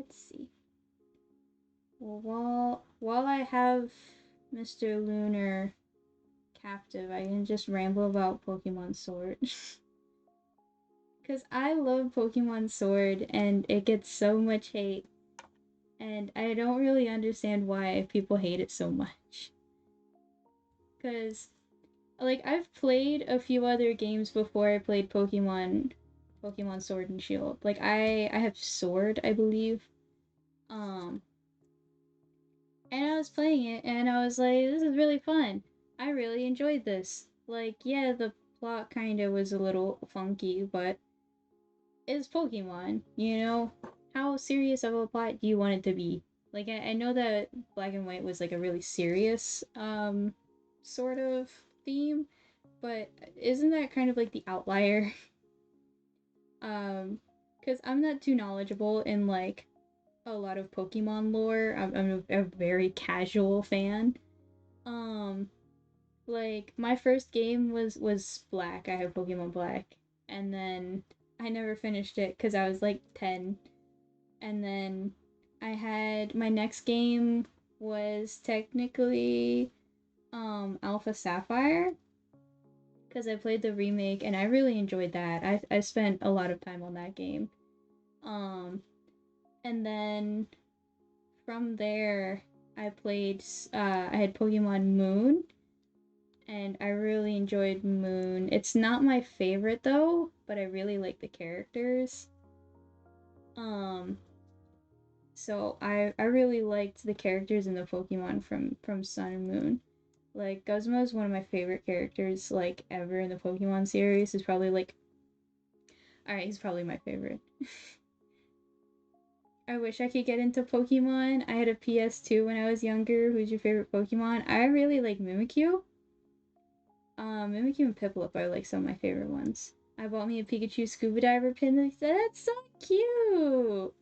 see. Well, while I have Mr. Lunar captive, I can just ramble about Pokemon Sword. Because I love Pokemon Sword and it gets so much hate. And I don't really understand why people hate it so much. Because, like, I've played a few other games before I played Pokemon Sword and Shield. Like, I have Sword, I believe. Um, and I was playing it and I was like, this is really fun. I really enjoyed this. Like, yeah, the plot kind of was a little funky, but it's Pokemon, you know? How serious of a plot do you want it to be? Like, I know that Black and White was like a really serious, sort of theme, but isn't that kind of like the outlier? Because I'm not too knowledgeable in like a lot of Pokemon lore. I'm a very casual fan. Um, like my first game was Black. I have Pokemon Black, and then I never finished it because I was like 10. And then I had my next game was technically Alpha Sapphire because I played the remake and I really enjoyed that. I spent a lot of time on that game. Um and then from there I had Pokemon Moon and I really enjoyed Moon. It's not my favorite though, but I really like the characters. Um so I really liked the characters in the Pokemon from Sun and Moon. Like Guzma is one of my favorite characters like ever in the Pokemon series. Is probably like alright, he's probably my favorite. I wish I could get into Pokemon. I had a PS2 when I was younger. Who's your favorite Pokemon? I really like Mimikyu. Mimikyu and Piplup are like some of my favorite ones. I bought me a Pikachu scuba diver pin. That's so cute.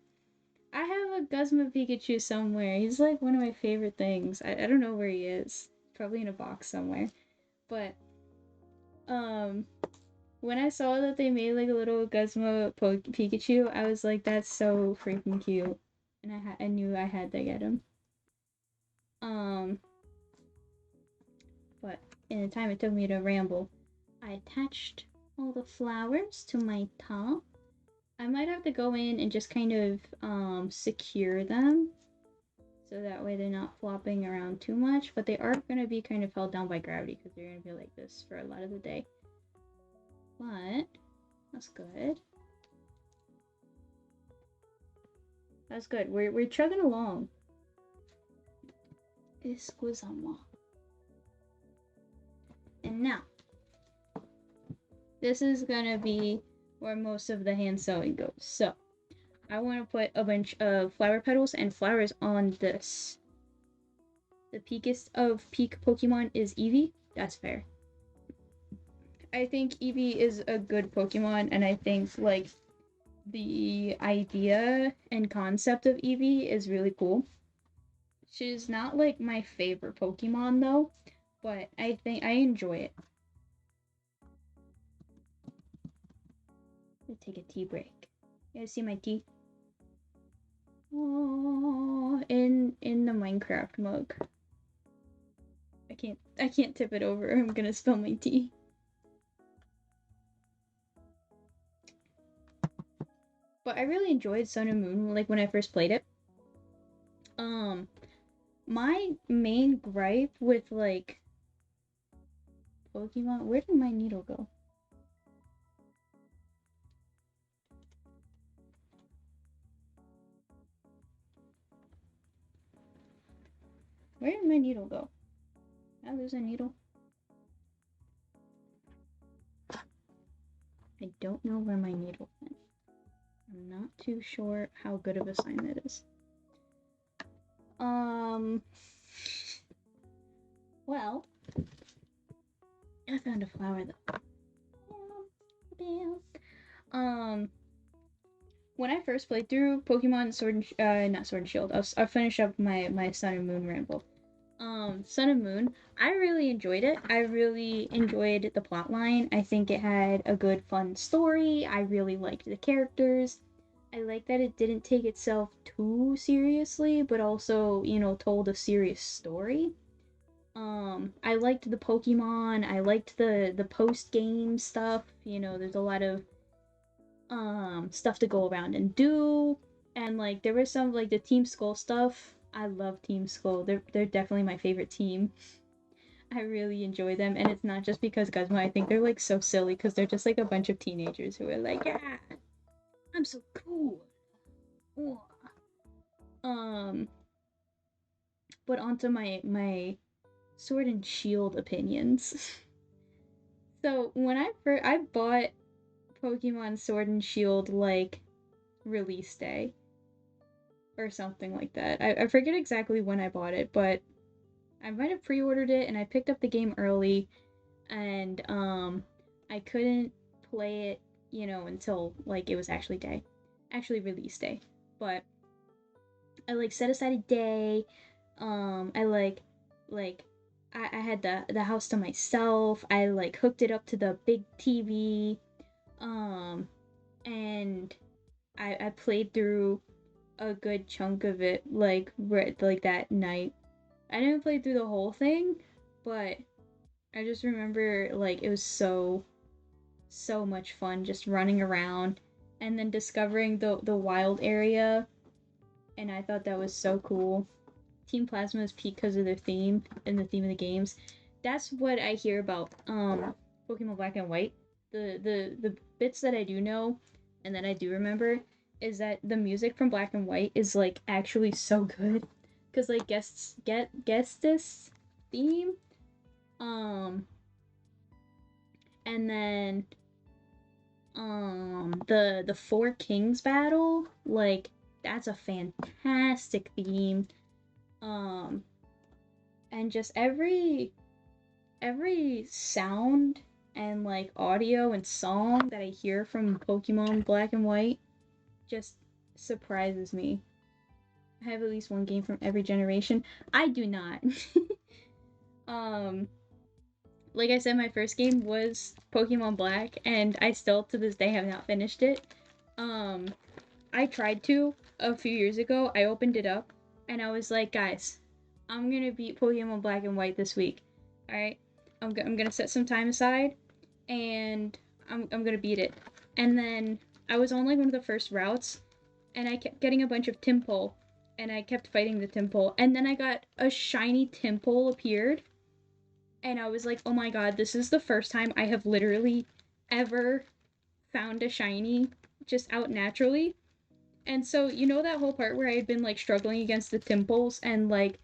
I have a Guzma Pikachu somewhere. He's like one of my favorite things. I don't know where he is. Probably in a box somewhere. But um when I saw that they made like a little Guzma Pikachu, I was like, that's so freaking cute. And I knew I had to get him. Um but in the time it took me to ramble, I attached all the flowers to my top. I might have to go in and just kind of secure them so that way they're not flopping around too much, but they are going to be kind of held down by gravity because they're going to be like this for a lot of the day. But that's good. That's good. We're chugging along. Excusez-moi. And now, this is gonna be where most of the hand sewing goes. So, I want to put a bunch of flower petals and flowers on this. The peakest of peak Pokemon is Eevee. That's fair. I think Eevee is a good Pokemon, and I think, like, the idea and concept of Eevee is really cool. She's not, like, my favorite Pokemon, though, but I think I enjoy it. I'm gonna take a tea break. You guys see my tea? Oh, in the Minecraft mug. I can't tip it over. I'm gonna spill my tea. But I really enjoyed Sun and Moon like when I first played it. My main gripe with like Pokemon, where did my needle go? Where did my needle go? Did I lose a needle? I don't know where my needle went. I'm not too sure how good of a sign that is. Well, I found a flower though. When I first played through Pokemon Sword and not Sword and Shield, I'll finish up my Sun and Moon ramble. Sun and Moon, I really enjoyed it. I really enjoyed the plot line. I think it had a good, fun story. I really liked the characters. I like that it didn't take itself too seriously, but also, you know, told a serious story. I liked the Pokemon. I liked the post game stuff. You know, there's a lot of stuff to go around and do. And like there was some like the Team Skull stuff. I love Team Skull. They're definitely my favorite team. I really enjoy them, and it's not just because Guzma. I think they're like so silly because they're just like a bunch of teenagers who are like, yeah, I'm so cool. Ooh. Um, but onto my Sword and Shield opinions. So when I bought Pokemon Sword and Shield like release day or something like that. I forget exactly when I bought it, but I might have pre-ordered it and I picked up the game early and I couldn't play it, you know, until like it was actually release day. But I like set aside a day. I like I had the house to myself. I like hooked it up to the big TV. Um and I played through a good chunk of it like that night. I didn't play through the whole thing, but I just remember like it was so much fun just running around and then discovering the wild area, and I thought that was so cool. Team Plasma is peak because of their theme and the theme of the games. That's what I hear about Pokemon Black and White. The bits that I do know and that I do remember is that the music from Black and White is like actually so good. Cause like guest this theme. Um and then the Four Kings battle, like that's a fantastic theme. Um and just every sound and like audio and song that I hear from Pokemon Black and White just surprises me. I have at least one game from every generation. I do not. um like I said, my first game was Pokemon Black and I still to this day have not finished it. Um I tried to a few years ago. I opened it up and I was like, guys, I'm gonna beat Pokemon Black and White this week. Alright? I'm gonna set some time aside and I'm gonna beat it. And then I was on like one of the first routes and I kept getting a bunch of Tympole and I kept fighting the Tympole. And then I got a shiny Tympole appeared and I was like, oh my god, this is the first time I have literally ever found a shiny just out naturally. And so, you know that whole part where I had been like struggling against the Timpoles and like,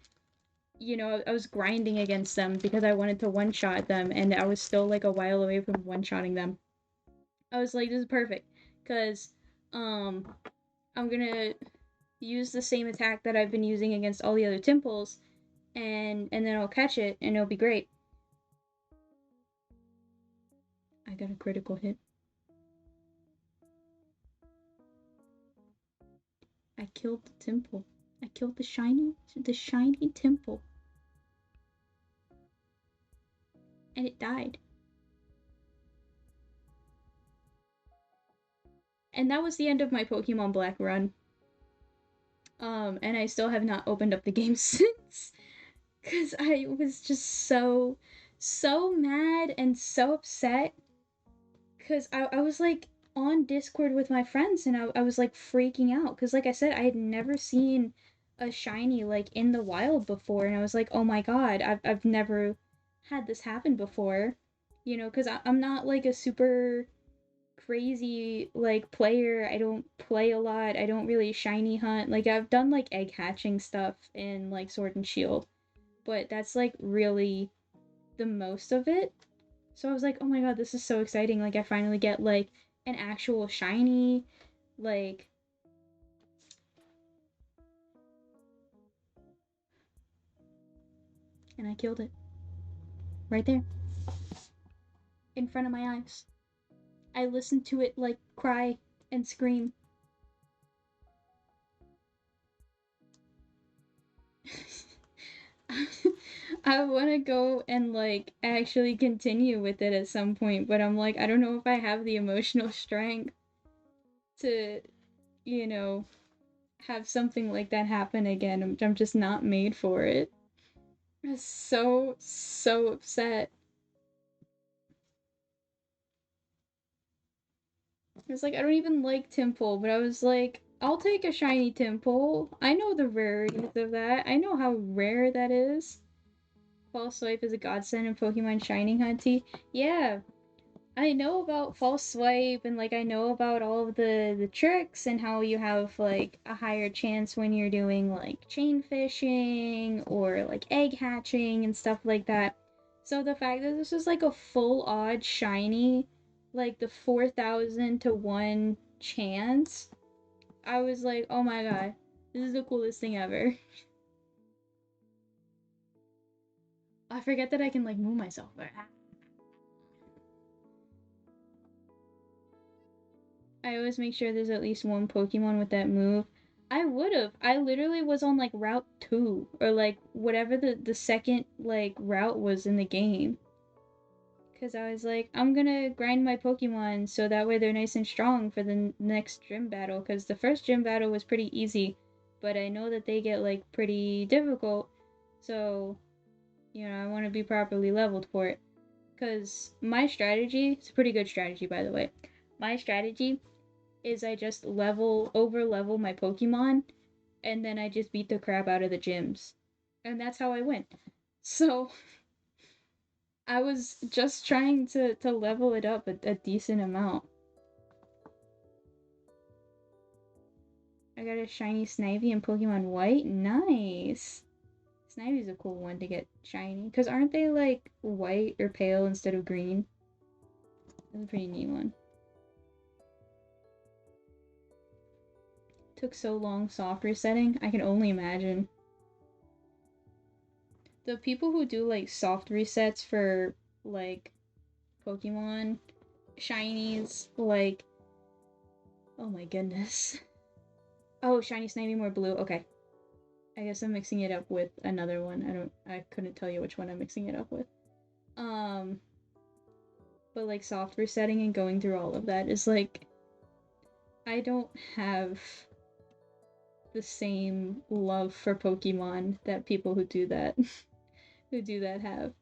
you know, I was grinding against them because I wanted to one shot them and I was still like a while away from one shotting them. I was like, this is perfect because um I'm gonna use the same attack that I've been using against all the other Timpoles and then I'll catch it and it'll be great. I got a critical hit. I killed the Tympole. I killed the shiny Tympole. And it died. And that was the end of my Pokemon Black run. And I still have not opened up the game since. Cause I was just so mad and so upset. Cause I was like on Discord with my friends and I was like freaking out. Cause like I said, I had never seen a shiny like in the wild before. And I was like, oh my god, I've never had this happen before. You know, cause I'm not like a super crazy like player. I don't play a lot. I don't really shiny hunt. Like I've done like egg hatching stuff in like Sword and Shield, but that's like really the most of it. So I was like, "Oh my god, this is so exciting. Like I finally get like an actual shiny like and I killed it right there in front of my eyes. I listened to it like cry and scream. I want to go and like actually continue with it at some point, but I'm like, I don't know if I have the emotional strength to, you know, have something like that happen again. I'm just not made for it. I was so upset. I was like, I don't even like Temple, but I was like, I'll take a shiny Temple. I know the rarities of that. I know how rare that is. False Swipe is a godsend in Pokemon Shining Hunty. Yeah, I know about false swipe and like I know about all of the tricks and how you have like a higher chance when you're doing like chain fishing or like egg hatching and stuff like that. So the fact that this is like a full odd shiny, like the 4,000 to 1 chance, I was like, "Oh my god. This is the coolest thing ever." I forget that I can like move myself. I always make sure there's at least one Pokemon with that move. I would have. I literally was on like Route 2 or like whatever the second like route was in the game. Cuz I was like, I'm going to grind my Pokemon so that way they're nice and strong for the next gym battle cuz the first gym battle was pretty easy, but I know that they get like pretty difficult. So, I want to be properly leveled for it. Cuz my strategy, it's a pretty good strategy by the way. My strategy is I just over level my Pokemon and then I just beat the crap out of the gyms. And that's how I win. So I was just trying to level it up a decent amount. I got a shiny Snivy in Pokemon White. Nice. Snivy's a cool one to get shiny. Because aren't they like white or pale instead of green? That's a pretty neat one. Took so long soft resetting. I can only imagine. The people who do like soft resets for like Pokemon shinies, like, oh my goodness. Oh, shiny Snivy more blue. Okay. I guess I'm mixing it up with another one. I couldn't tell you which one I'm mixing it up with. Um, but like soft resetting and going through all of that is like, I don't have the same love for Pokemon that people who do that who do that have.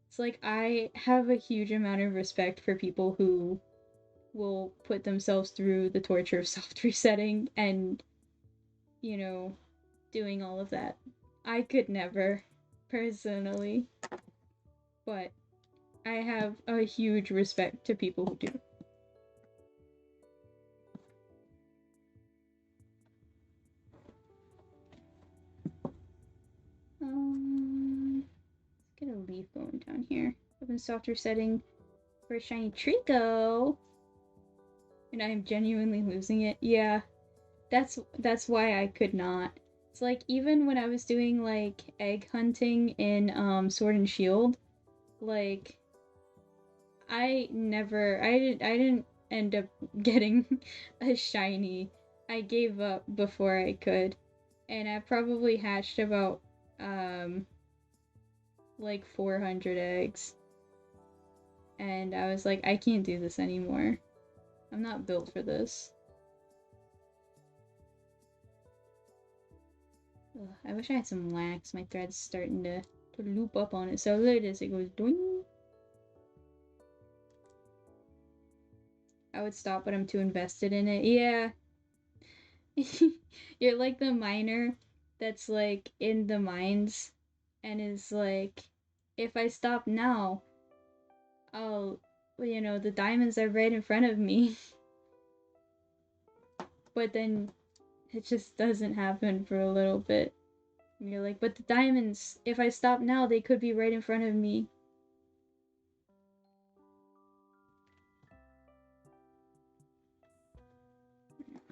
It's like I have a huge amount of respect for people who will put themselves through the torture of soft resetting and, you know, doing all of that. I could never, personally, but I have a huge respect to people who do. Let's get a leaf going down here. I've been soft resetting for a shiny Trico, and I am genuinely losing it. Yeah, that's why I could not. It's like even when I was doing like egg hunting in Sword and Shield, like I didn't end up getting a shiny. I gave up before I could. And I probably hatched about um like 400 eggs. And I was like, I can't do this anymore. I'm not built for this. Ugh, I wish I had some wax. My thread's starting to loop up on it. So there it is. It goes doing. I would stop, but I'm too invested in it. Yeah. You're like the miner that's like in the mines and is like, if I stop now, I'll, the diamonds are right in front of me. But then it just doesn't happen for a little bit. And you're like, but the diamonds, if I stop now, they could be right in front of me.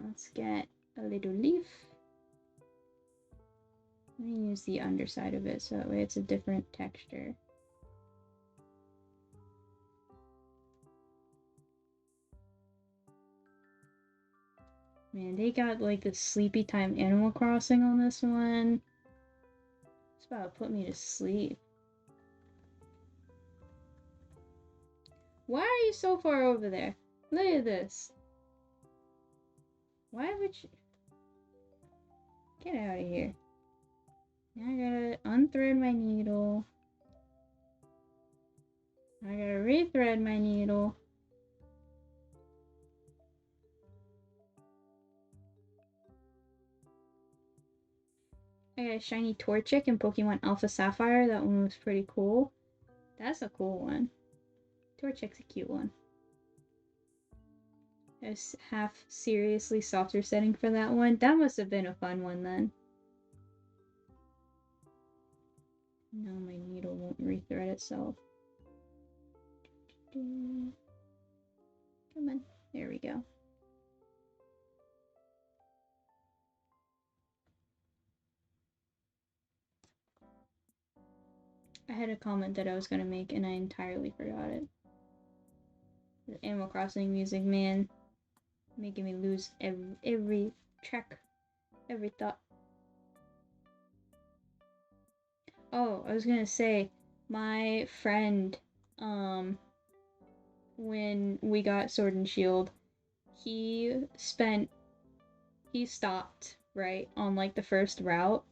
Let's get a little leaf. Let me use the underside of it so that way it's a different texture. Man, they got like the sleepy time Animal Crossing on this one. It's about to put me to sleep. Why are you so far over there? Look at this. Why would you... Get out of here. Now I gotta unthread my needle. I gotta rethread my needle. I got a shiny Torchic in Pokemon Alpha Sapphire. That one was pretty cool. That's a cool one. Torchic's a cute one. I was half seriously softer setting for that one. That must have been a fun one then. No, my needle won't rethread itself. Come on. There we go. I had a comment that I was gonna make and I entirely forgot it. The Animal Crossing music, man, making me lose every track, every thought. Oh, I was gonna say, my friend, when we got Sword and Shield, he stopped, right, on like the first route,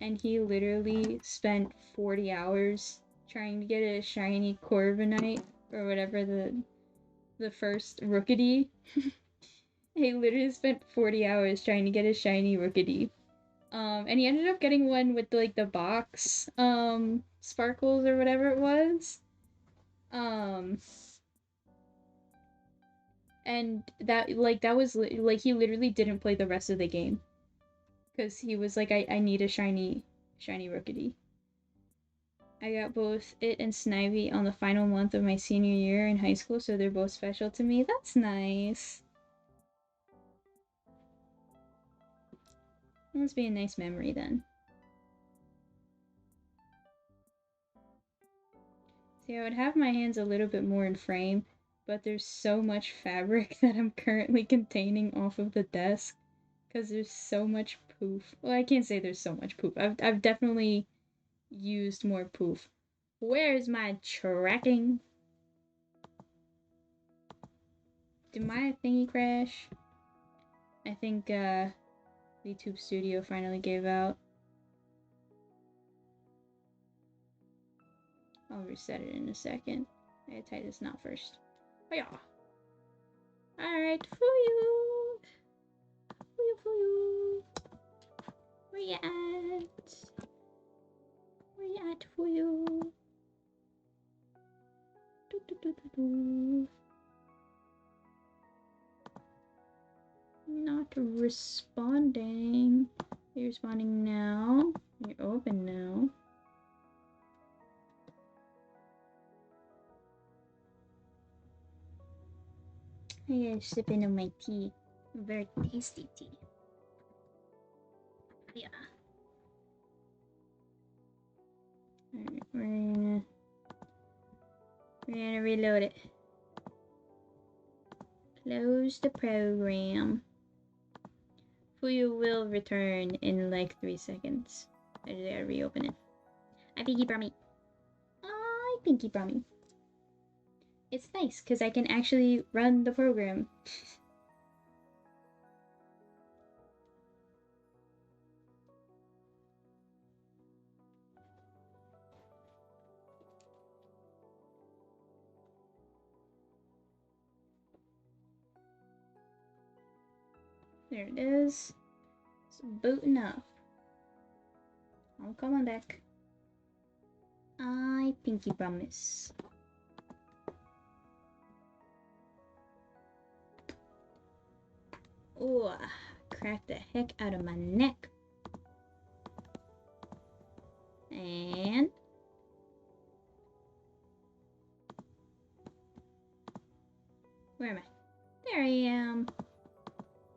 and he literally spent 40 hours trying to get a shiny Corviknight, or whatever the first Rookidee. He literally spent 40 hours trying to get a shiny Rookidee. And he ended up getting one with like the box sparkles or whatever it was. And that was like he literally didn't play the rest of the game because he was like, I need a shiny Rookidee. I got both it and Snivy on the final month of my senior year in high school, so they're both special to me. That's nice. That must be a nice memory then. See, I would have my hands a little bit more in frame, but there's so much fabric that I'm currently containing off of the desk because there's so much poof. Well, I can't say there's so much poof. I've definitely used more poof. Where's my tracking? Did my thingy crash? I think YouTube Studio finally gave out. I'll reset it in a second. I gotta tie this knot first. Oh yeah. Alright, for you. For you. Where you at? Where you at for you? Do, do, do, do, do. Not responding. You're responding now. You're open now. I gotta sip into my tea. Very tasty tea. Yeah. Alright, we're gonna reload it. Close the program. Fuyu will return in like 3 seconds. I just gotta reopen it. Hi, Pinky Brummy. Hi, Pinky Brummy. It's nice because I can actually run the program. There it is. It's booting up. I'm coming back. I pinky promise. Ooh, cracked the heck out of my neck. And where am I? There I am.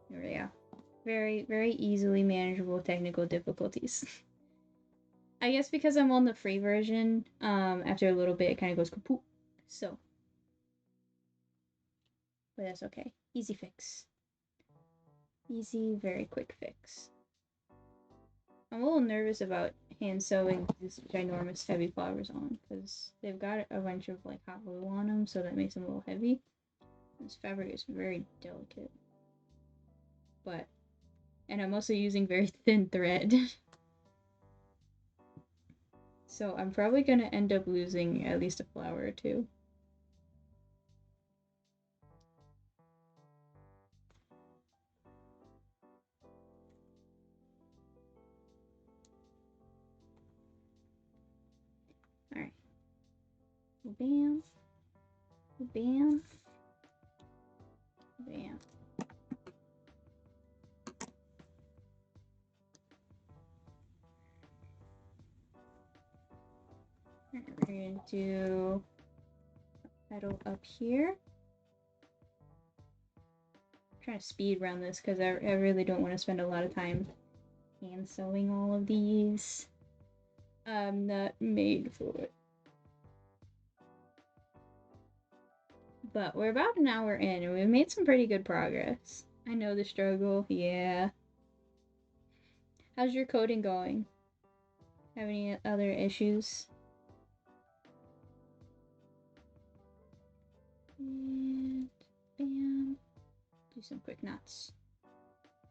There we go. Very, very easily manageable technical difficulties. I guess because I'm on the free version, after a little bit it kind of goes kaput. So, but that's okay. Easy fix. Easy, very quick fix. I'm a little nervous about hand sewing these ginormous heavy flowers on because they've got a bunch of like hot glue on them, so that makes them a little heavy. This fabric is very delicate. And I'm also using very thin thread. So I'm probably gonna end up losing at least a flower or two. Alright. Bam. Bam. Bam. Alright, we're gonna do a petal up here. I'm trying to speed run this because I really don't want to spend a lot of time hand sewing all of these. I'm not made for it. But we're about an hour in and we've made some pretty good progress. I know the struggle, yeah. How's your coding going? Have any other issues? And bam. Do some quick knots.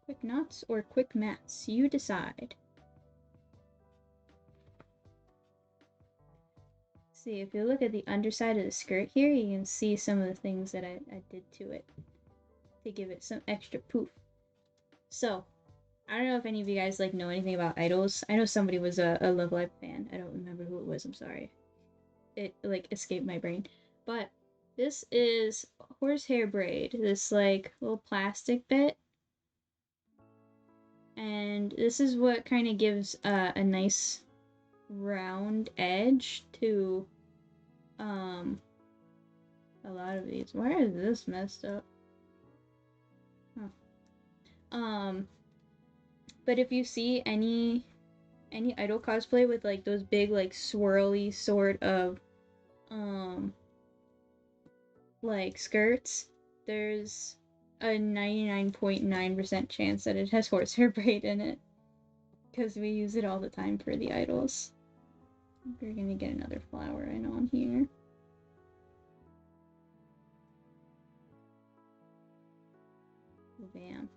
Quick knots or quick mats? You decide. See, if you look at the underside of the skirt here, you can see some of the things that I did to it to give it some extra poof. So, I don't know if any of you guys like know anything about idols. I know somebody was a Love Live fan. I don't remember who it was, I'm sorry. It like escaped my brain. But this is horsehair braid, this like little plastic bit. And this is what kind of gives a nice round edge to a lot of these. Why is this messed up? Huh. But if you see any idol cosplay with like those big like swirly sort of like skirts, there's a 99.9% chance that it has horsehair braid in it because we use it all the time for the idols. We're gonna get another flower in on here. Bam.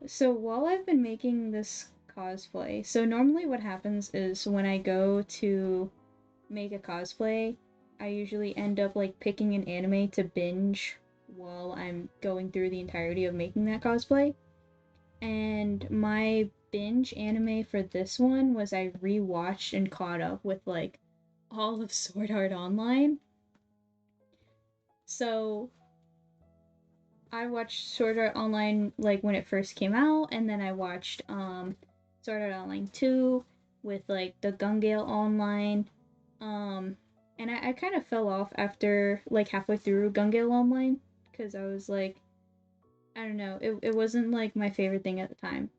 So while I've been making this cosplay, so normally what happens is when I go to make a cosplay, I usually end up like picking an anime to binge while I'm going through the entirety of making that cosplay. And my binge anime for this one was I rewatched and caught up with like all of Sword Art Online. So I watched Sword Art Online like when it first came out, and then I watched Sword Art Online 2 with like the Gun Gale Online. And I kind of fell off after like halfway through Gun Gale Online because I was like, I don't know, it wasn't like my favorite thing at the time.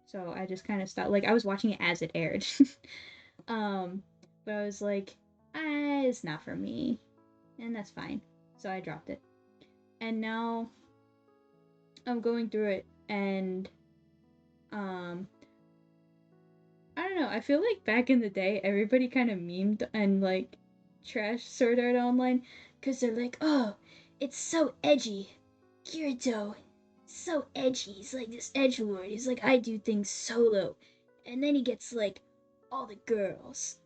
So I just kind of stopped. Like I was watching it as it aired. um, but I was like, it's not for me. And that's fine. So I dropped it. And now I'm going through it and I don't know, I feel like back in the day everybody kind of memed and like trashed Sword Art Online because they're like, oh, it's so edgy. Kirito, so edgy. He's like this edgelord. He's like, I do things solo. And then he gets like all the girls.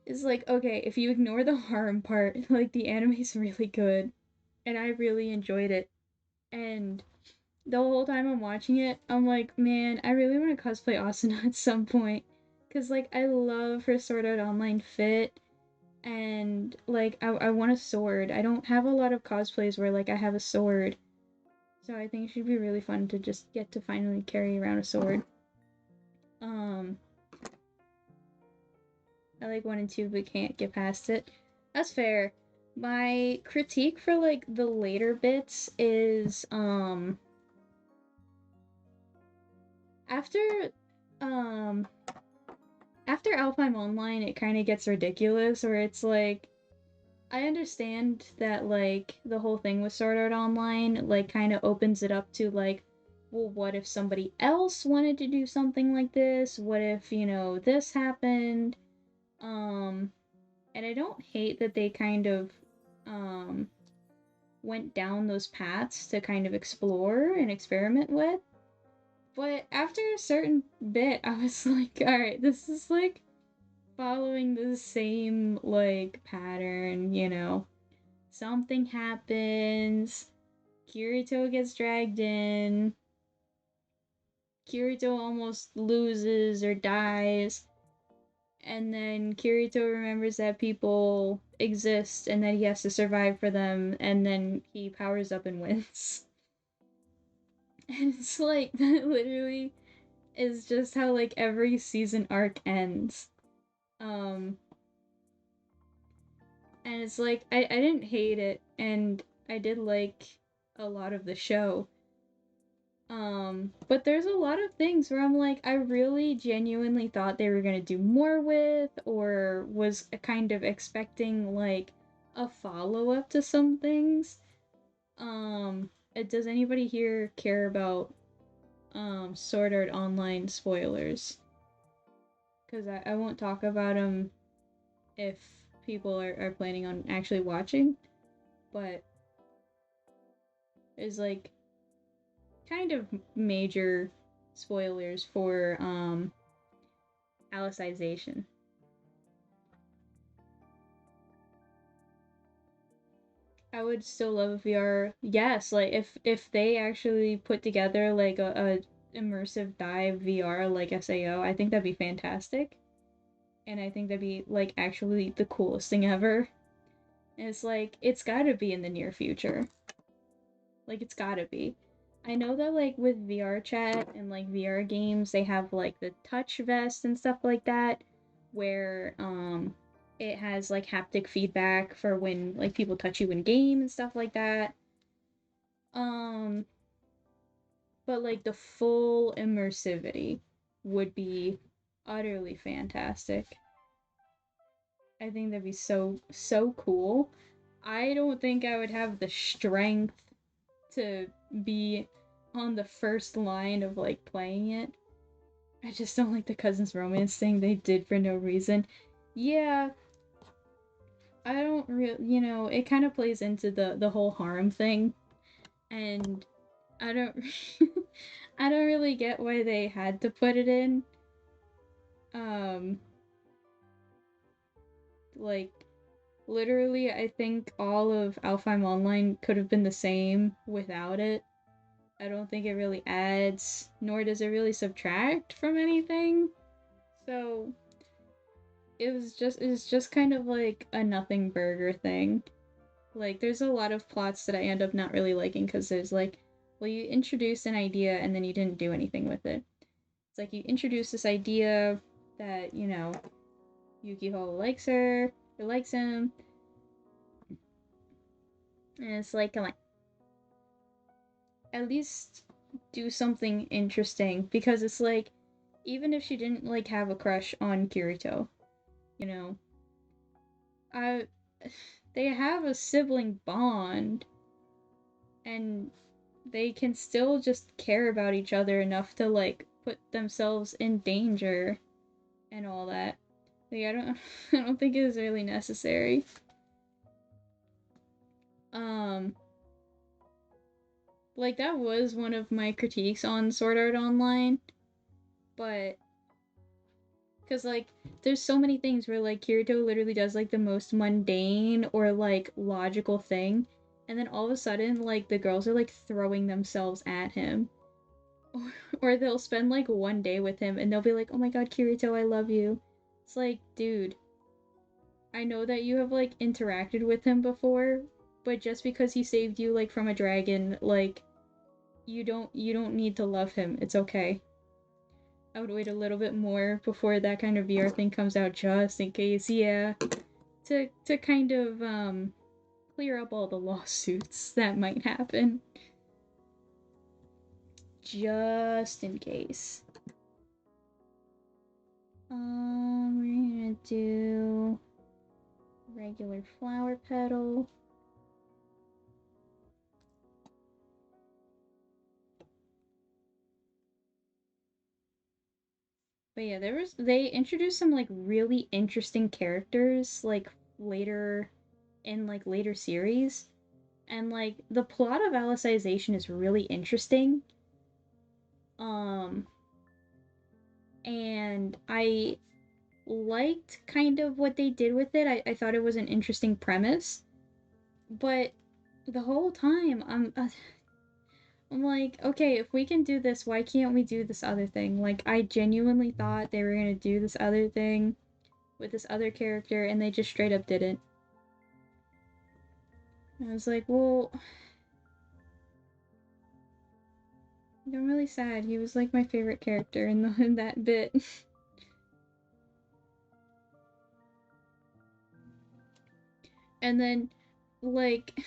It's like, okay, if you ignore the harem part, like the anime's really good. And I really enjoyed it. And the whole time I'm watching it, I'm like, man, I really want to cosplay Asuna at some point. Cause like I love her Sword Art Online fit. And like I want a sword. I don't have a lot of cosplays where like I have a sword. So I think it should be really fun to just get to finally carry around a sword. I like 1 and 2 but can't get past it. That's fair. My critique for like the later bits is after um after Alpine Online it kind of gets ridiculous where it's like I understand that like the whole thing with Sword Art Online like kind of opens it up to like, well, what if somebody else wanted to do something like this? What if, you know, this happened? And I don't hate that they kind of went down those paths to kind of explore and experiment with. But after a certain bit, I was like, all right, this is like following the same like pattern, you know. Something happens, Kirito gets dragged in, Kirito almost loses or dies, and then Kirito remembers that people exist and that he has to survive for them, and then he powers up and wins. And it's like, that literally is just how like every season arc ends. Um, and it's like, I didn't hate it, and I did like a lot of the show. But there's a lot of things where I'm like, I really genuinely thought they were gonna do more with, or was kind of expecting like a follow up to some things. Does anybody here care about Sword Art Online spoilers? Because I won't talk about them if people are planning on actually watching, but there's like kind of major spoilers for Alicization. I would still love a VR. Yes, like if they actually put together like a immersive dive VR like SAO, I think that'd be fantastic. And I think that'd be like actually the coolest thing ever. And it's like it's gotta be in the near future. Like it's gotta be. I know that like with VR chat and like VR games, they have like the touch vest and stuff like that, where it has like haptic feedback for when like people touch you in game and stuff like that. Um, but like the full immersivity would be utterly fantastic. I think that'd be so cool. I don't think I would have the strength to be on the first line of like playing it. I just don't like the cousins romance thing they did for no reason. Yeah, I don't really, it kind of plays into the whole harem thing, and I don't I don't really get why they had to put it in. Um like literally I think all of Alfheim Online could have been the same without it. I don't think it really adds, nor does it really subtract from anything. So it's just kind of like a nothing burger thing. Like there's a lot of plots that I end up not really liking because there's like, well, you introduced an idea and then you didn't do anything with it. It's like you introduce this idea that, Yukiko likes her or likes him. And it's like, come on, at least do something interesting because it's like, even if she didn't like have a crush on Kirito, you know, I they have a sibling bond and they can still just care about each other enough to like put themselves in danger and all that. Like I don't I don't think it was really necessary. Um like that was one of my critiques on Sword Art Online, but cuz like there's so many things where like Kirito literally does like the most mundane or like logical thing, and then all of a sudden like the girls are like throwing themselves at him. Or they'll spend like one day with him and they'll be like, "Oh my god, Kirito, I love you." It's like, dude, I know that you have like interacted with him before, but just because he saved you like from a dragon, like you don't need to love him. It's okay. I would wait a little bit more before that kind of VR thing comes out just in case, yeah. To kind of clear up all the lawsuits that might happen. Just in case. We're gonna do regular flower petal. But yeah, they introduced some like really interesting characters like later in like later series. And like the plot of Alicization is really interesting. Um and I liked kind of what they did with it. I thought it was an interesting premise, but the whole time I'm like, okay, if we can do this, why can't we do this other thing? Like, I genuinely thought they were gonna do this other thing with this other character, and they just straight up didn't. I was like, well, I'm really sad. He was like my favorite character in that bit. And then, like,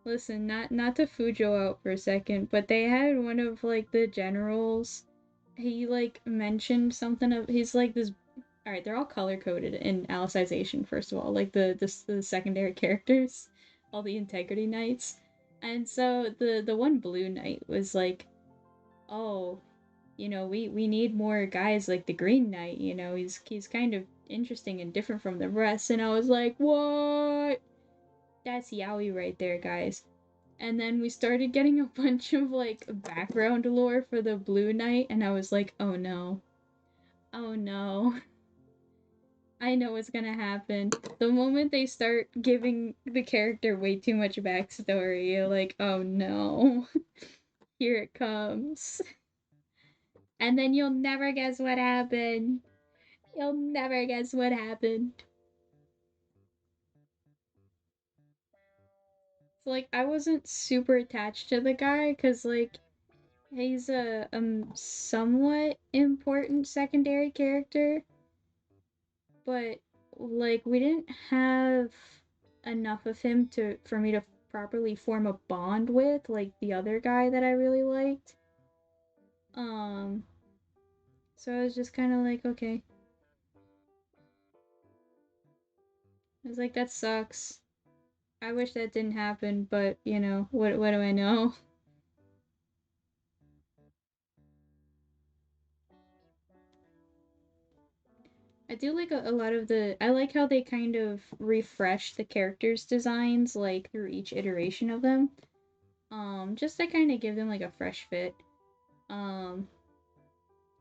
listen, not to Fujo out for a second, but they had one of like the generals. He like mentioned something of he's like this. All right, they're all color coded in Alicization. First of all, like the secondary characters, all the Integrity Knights, and so the one blue knight was like, oh, we need more guys like the Green Knight. He's kind of interesting and different from the rest. And I was like, what? That's yaoi right there, guys. And then we started getting a bunch of like background lore for the Blue Knight, and I was like, oh no. Oh no. I know what's gonna happen. The moment they start giving the character way too much backstory, you're like, oh no. Here it comes. And then you'll never guess what happened. You'll never guess what happened. So, like, I wasn't super attached to the guy because, like, he's a somewhat important secondary character, but like we didn't have enough of him to for me to properly form a bond with like the other guy that I really liked. Um, so I was just kind of like, okay. I was like, that sucks. I wish that didn't happen, but what do I know? I do like a lot of I like how they kind of refresh the characters' designs like through each iteration of them. Just to kind of give them like a fresh fit. Um,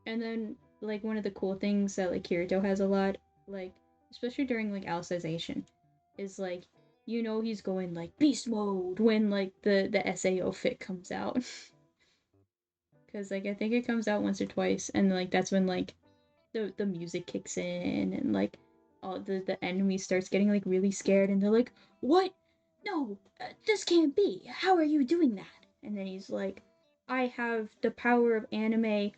and then like one of the cool things that like Kirito has a lot, like especially during like Alicization, is like he's going like beast mode when like the SAO fit comes out. Because like I think it comes out once or twice, and like that's when like the music kicks in and like all the enemy starts getting like really scared and they're like, "What? No, this can't be. How are you doing that?" And then he's like, "I have the power of anime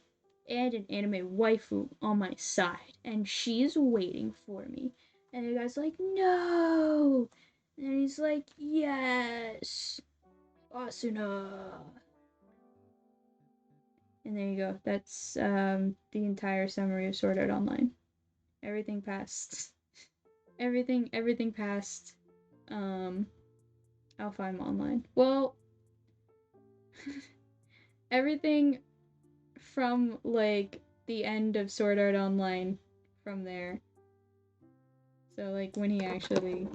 and an anime waifu on my side, and she's waiting for me." And the guy's like, "No." And he's like, "Yes, Asuna." And there you go. That's the entire summary of Sword Art Online. Everything passed. Everything passed. Um, Alfheim Online. Well, everything from like the end of Sword Art Online from there. So like when he actually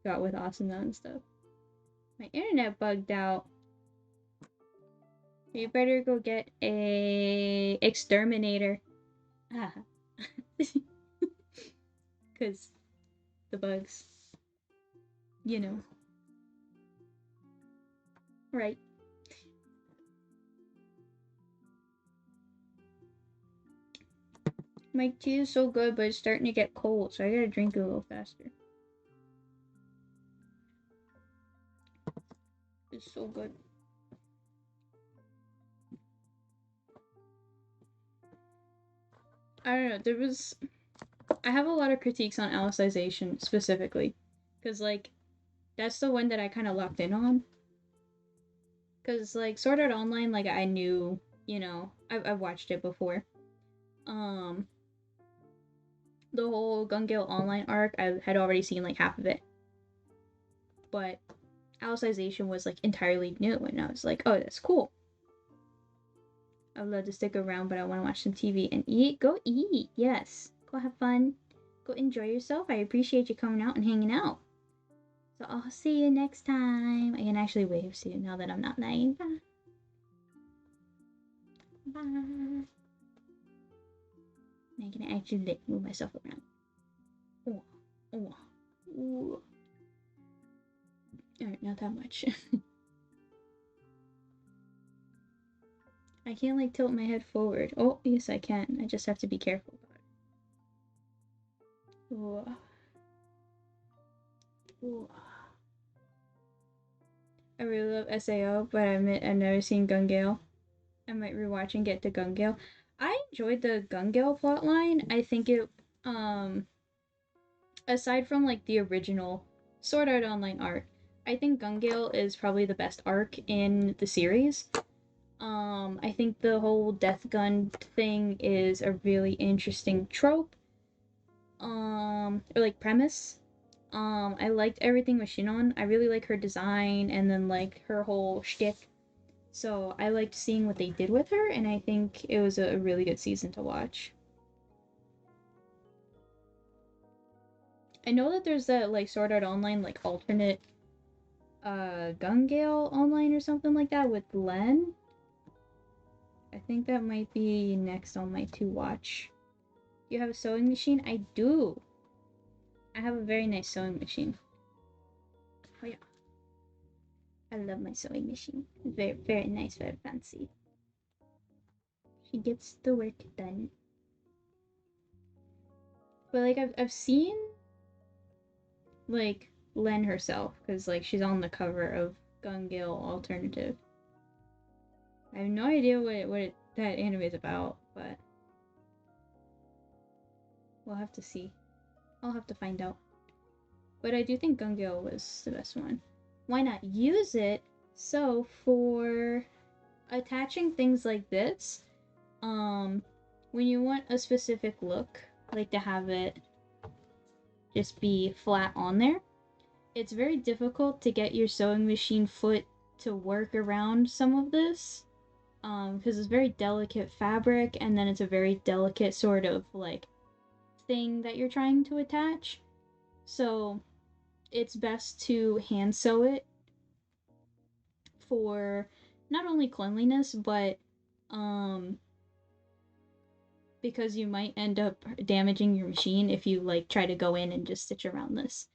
got with Asuna and stuff. My internet bugged out. You better go get a exterminator. Cause the bugs. You know. Right. My tea is so good, but it's starting to get cold, so I gotta drink it a little faster. It's so good. I don't know. I have a lot of critiques on Alicization specifically, because like that's the one that I kind of locked in on. Because like Sword Art Online, like I knew, I've watched it before. Um, the whole Gun Gale Online arc, I had already seen like half of it, but Alicization was like entirely new, and I was like, oh, that's cool. I'd love to stick around, but I want to watch some TV and eat. Go eat, yes. Go have fun. Go enjoy yourself. I appreciate you coming out and hanging out. So I'll see you next time. I can actually wave to you now that I'm not lying. Bye. Bye. can actually like move myself around. Oh, oh, ooh. Alright, not that much. I can't like tilt my head forward. Oh, yes I can. I just have to be careful about it. Ooh. Ooh. I really love SAO, but I've never seen Gun Gale. I might rewatch and get to Gun Gale. I enjoyed the Gun Gale plotline. I think it, aside from like the original Sword Art Online arc, I think Gun Gale is probably the best arc in the series. I think the whole death gun thing is a really interesting trope. Or like premise. I liked everything with Shinon. I really like her design and then like her whole shtick. So I liked seeing what they did with her, and I think it was a really good season to watch. I know that there's that like Sword Art Online like alternate Gun Gale Online or something like that with Len. I think that might be next on my to watch. You have a sewing machine? I do. I have a very nice sewing machine. Oh yeah. I love my sewing machine. Very, very nice, very fancy. She gets the work done. But like I've seen like Len herself, because like she's on the cover of Gun Gale Alternative. I have no idea that anime is about, but we'll have to see. I'll have to find out. But I do think Gun Gale was the best one. Why not use it? So for attaching things like this, when you want a specific look, like to have it just be flat on there, it's very difficult to get your sewing machine foot to work around some of this, because it's very delicate fabric, and then it's a very delicate sort of like thing that you're trying to attach. So it's best to hand sew it for not only cleanliness, but because you might end up damaging your machine if you like try to go in and just stitch around this.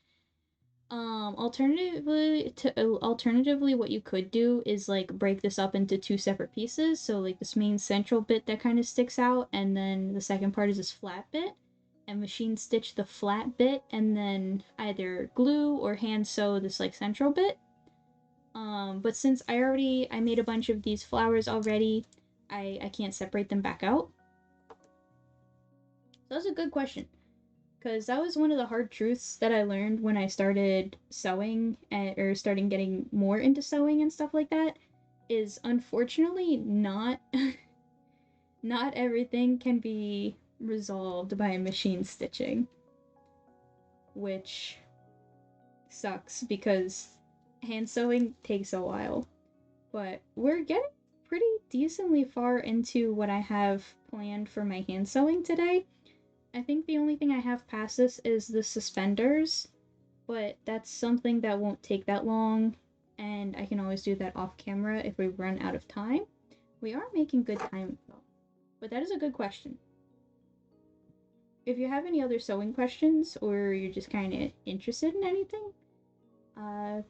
Alternatively, what you could do is like break this up into two separate pieces. So like this main central bit that kind of sticks out, and then the second part is this flat bit, and machine stitch the flat bit, and then either glue or hand sew this like central bit. But since I made a bunch of these flowers already, I can't separate them back out. So that's a good question. Because that was one of the hard truths that I learned when I started sewing or starting getting more into sewing and stuff like that, is unfortunately not not everything can be resolved by machine stitching, which sucks because hand sewing takes a while. But we're getting pretty decently far into what I have planned for my hand sewing today. I think the only thing I have past this is the suspenders, but that's something that won't take that long, and I can always do that off camera if we run out of time. We are making good time though, but that is a good question. If you have any other sewing questions, or you're just kind of interested in anything,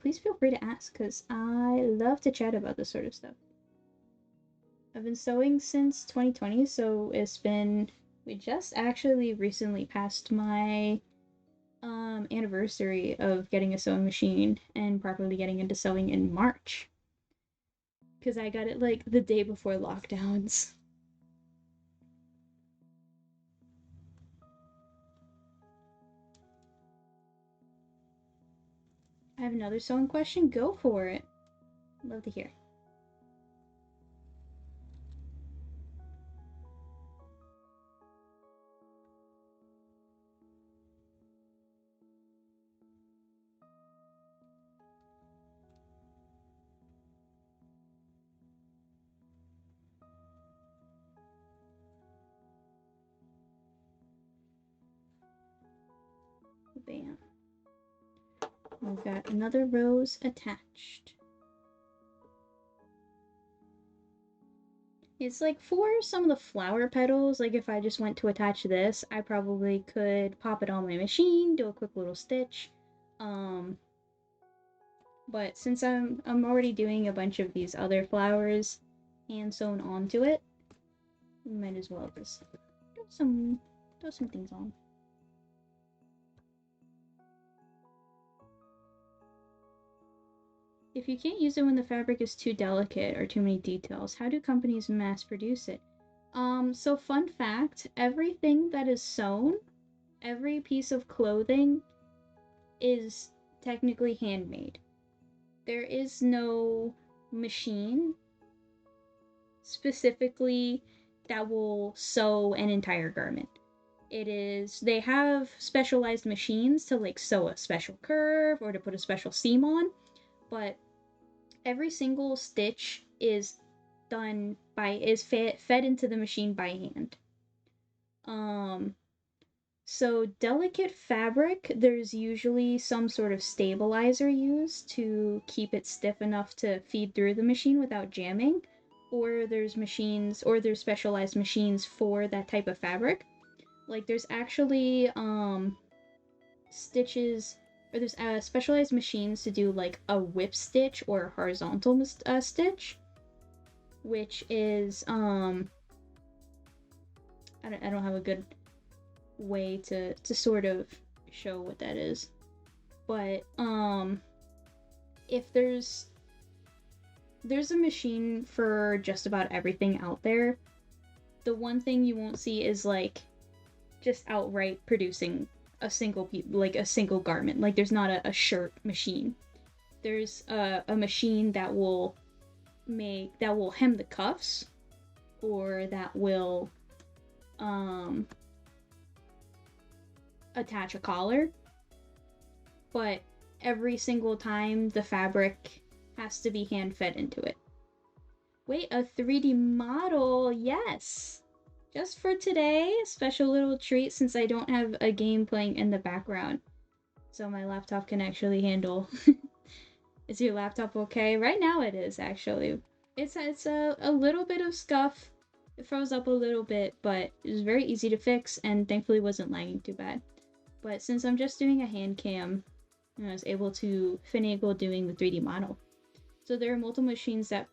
please feel free to ask, because I love to chat about this sort of stuff. I've been sewing since 2020, so we just actually recently passed my anniversary of getting a sewing machine and properly getting into sewing in March. Because I got it like the day before lockdowns. I have another sewing question. Go for it. Love to hear. Bam. We've got another rose attached. It's like for some of the flower petals, like if I just went to attach this, I probably could pop it on my machine, do a quick little stitch. Um, but since I'm already doing a bunch of these other flowers hand sewn onto it, we might as well just throw some things on. If you can't use it when the fabric is too delicate or too many details, how do companies mass produce it? So fun fact, everything that is sewn, every piece of clothing is technically handmade. There is no machine specifically that will sew an entire garment. They have specialized machines to like sew a special curve or to put a special seam on, but every single stitch is fed into the machine by hand. So delicate fabric, there's usually some sort of stabilizer used to keep it stiff enough to feed through the machine without jamming, or there's specialized machines for that type of fabric. Like there's actually stitches or there's specialized machines to do like a whip stitch or a horizontal stitch, which is I don't have a good way to sort of show what that is, but if there's a machine for just about everything out there. The one thing you won't see is like just outright producing a single garment. Like there's not a shirt machine. There's a machine that will hem the cuffs, or that will attach a collar. But every single time the fabric has to be hand fed into it. Wait, a 3D model, yes! Just for today, a special little treat since I don't have a game playing in the background. So my laptop can actually handle. Is your laptop okay? Right now it is, actually. It's a little bit of scuff. It froze up a little bit, but it was very easy to fix and thankfully wasn't lagging too bad. But since I'm just doing a hand cam, I was able to finagle doing the 3D model. So there are multiple machines that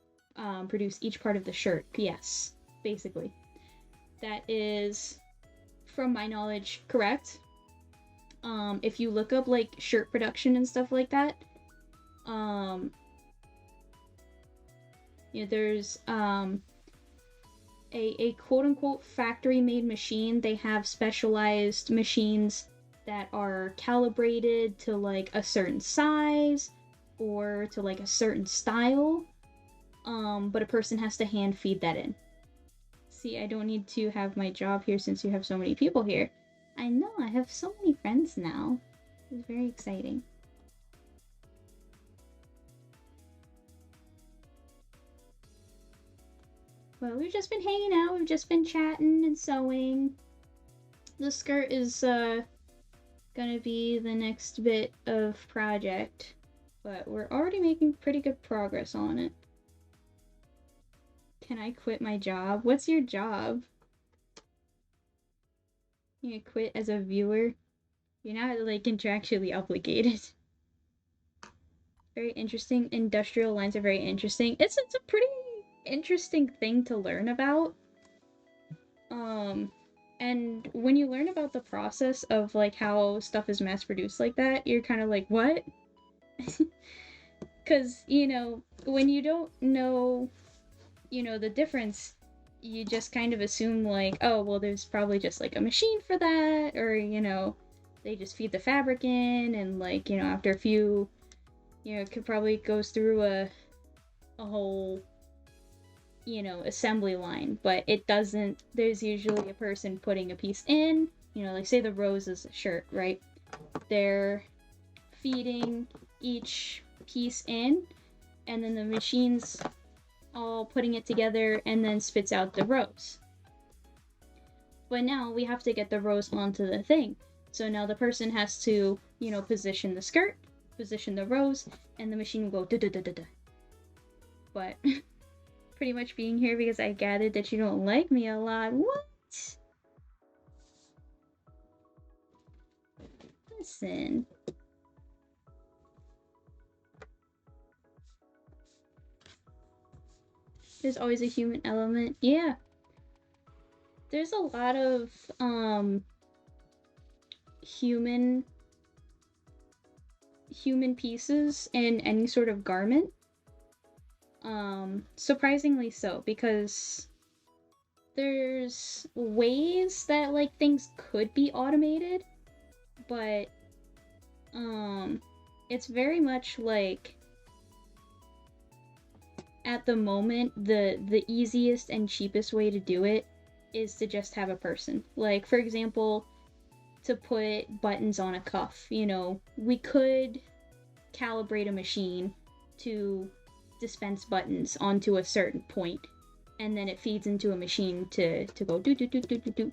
produce each part of the shirt. Yes, basically. That is, from my knowledge, correct. If you look up like shirt production and stuff like that, there's a quote-unquote factory-made machine. They have specialized machines that are calibrated to like a certain size or to like a certain style, but a person has to hand feed that in. See, I don't need to have my job here since you have so many people here. I know, I have so many friends now. It's very exciting. Well, we've just been hanging out, we've just been chatting and sewing. The skirt is gonna be the next bit of project, but we're already making pretty good progress on it. Can I quit my job? What's your job? You quit as a viewer? You're not like contractually obligated. Very interesting. Industrial lines are very interesting. It's a pretty interesting thing to learn about. And when you learn about the process of like how stuff is mass produced like that, you're kind of like, what? Because when you don't know the difference, you just kind of assume like, oh well, there's probably just like a machine for that, or they just feed the fabric in, and like after a few it could probably goes through a whole assembly line, but it doesn't. There's usually a person putting a piece in, like say the rose is a shirt, right? They're feeding each piece in, and then the machine's all putting it together and then spits out the rose. But now we have to get the rose onto the thing. So now the person has to, position the skirt, position the rose, and the machine will go da da da da da. But pretty much being here because I gathered that you don't like me a lot. What? Listen. There's always a human element. Yeah. There's a lot of human pieces in any sort of garment. Surprisingly so, because there's ways that like things could be automated, but it's very much like at the moment the easiest and cheapest way to do it is to just have a person. Like for example, to put buttons on a cuff, you know, we could calibrate a machine to dispense buttons onto a certain point, and then it feeds into a machine to go do do do do do do.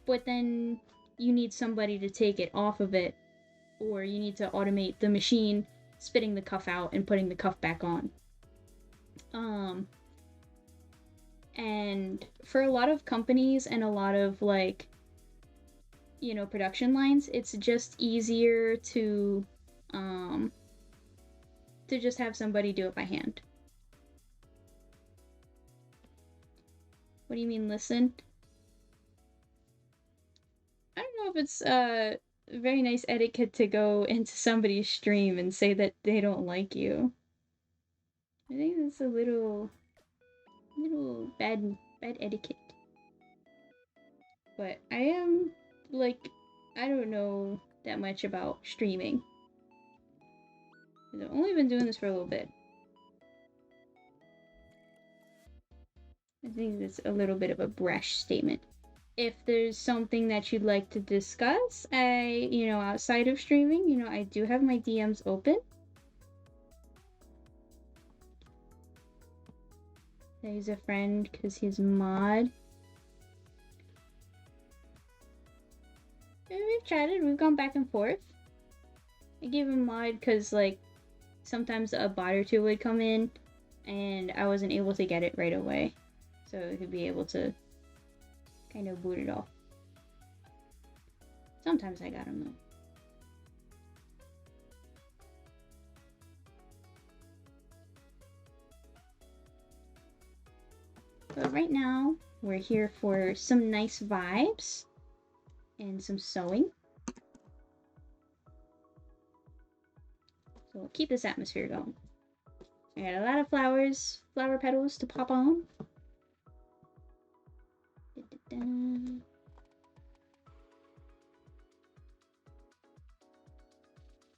But then you need somebody to take it off of it, or you need to automate the machine spitting the cuff out and putting the cuff back on. And for a lot of companies and a lot of like, you know, production lines, it's just easier to just have somebody do it by hand. What do you mean, listen? I don't know if it's very nice etiquette to go into somebody's stream and say that they don't like you. I think it's a little bad etiquette. But I am like, I don't know that much about streaming. I've only been doing this for a little bit. I think it's a little bit of a brash statement. If there's something that you'd like to discuss, you know, outside of streaming, you know, I do have my DMs open. He's a friend because he's mod. We've chatted, we've gone back and forth. I gave him mod because, like, sometimes a bot or two would come in and I wasn't able to get it right away. So he'd be able to kind of boot it off. Sometimes I got him though. But right now, we're here for some nice vibes and some sewing. So we'll keep this atmosphere going. I got a lot of flowers, flower petals to pop on.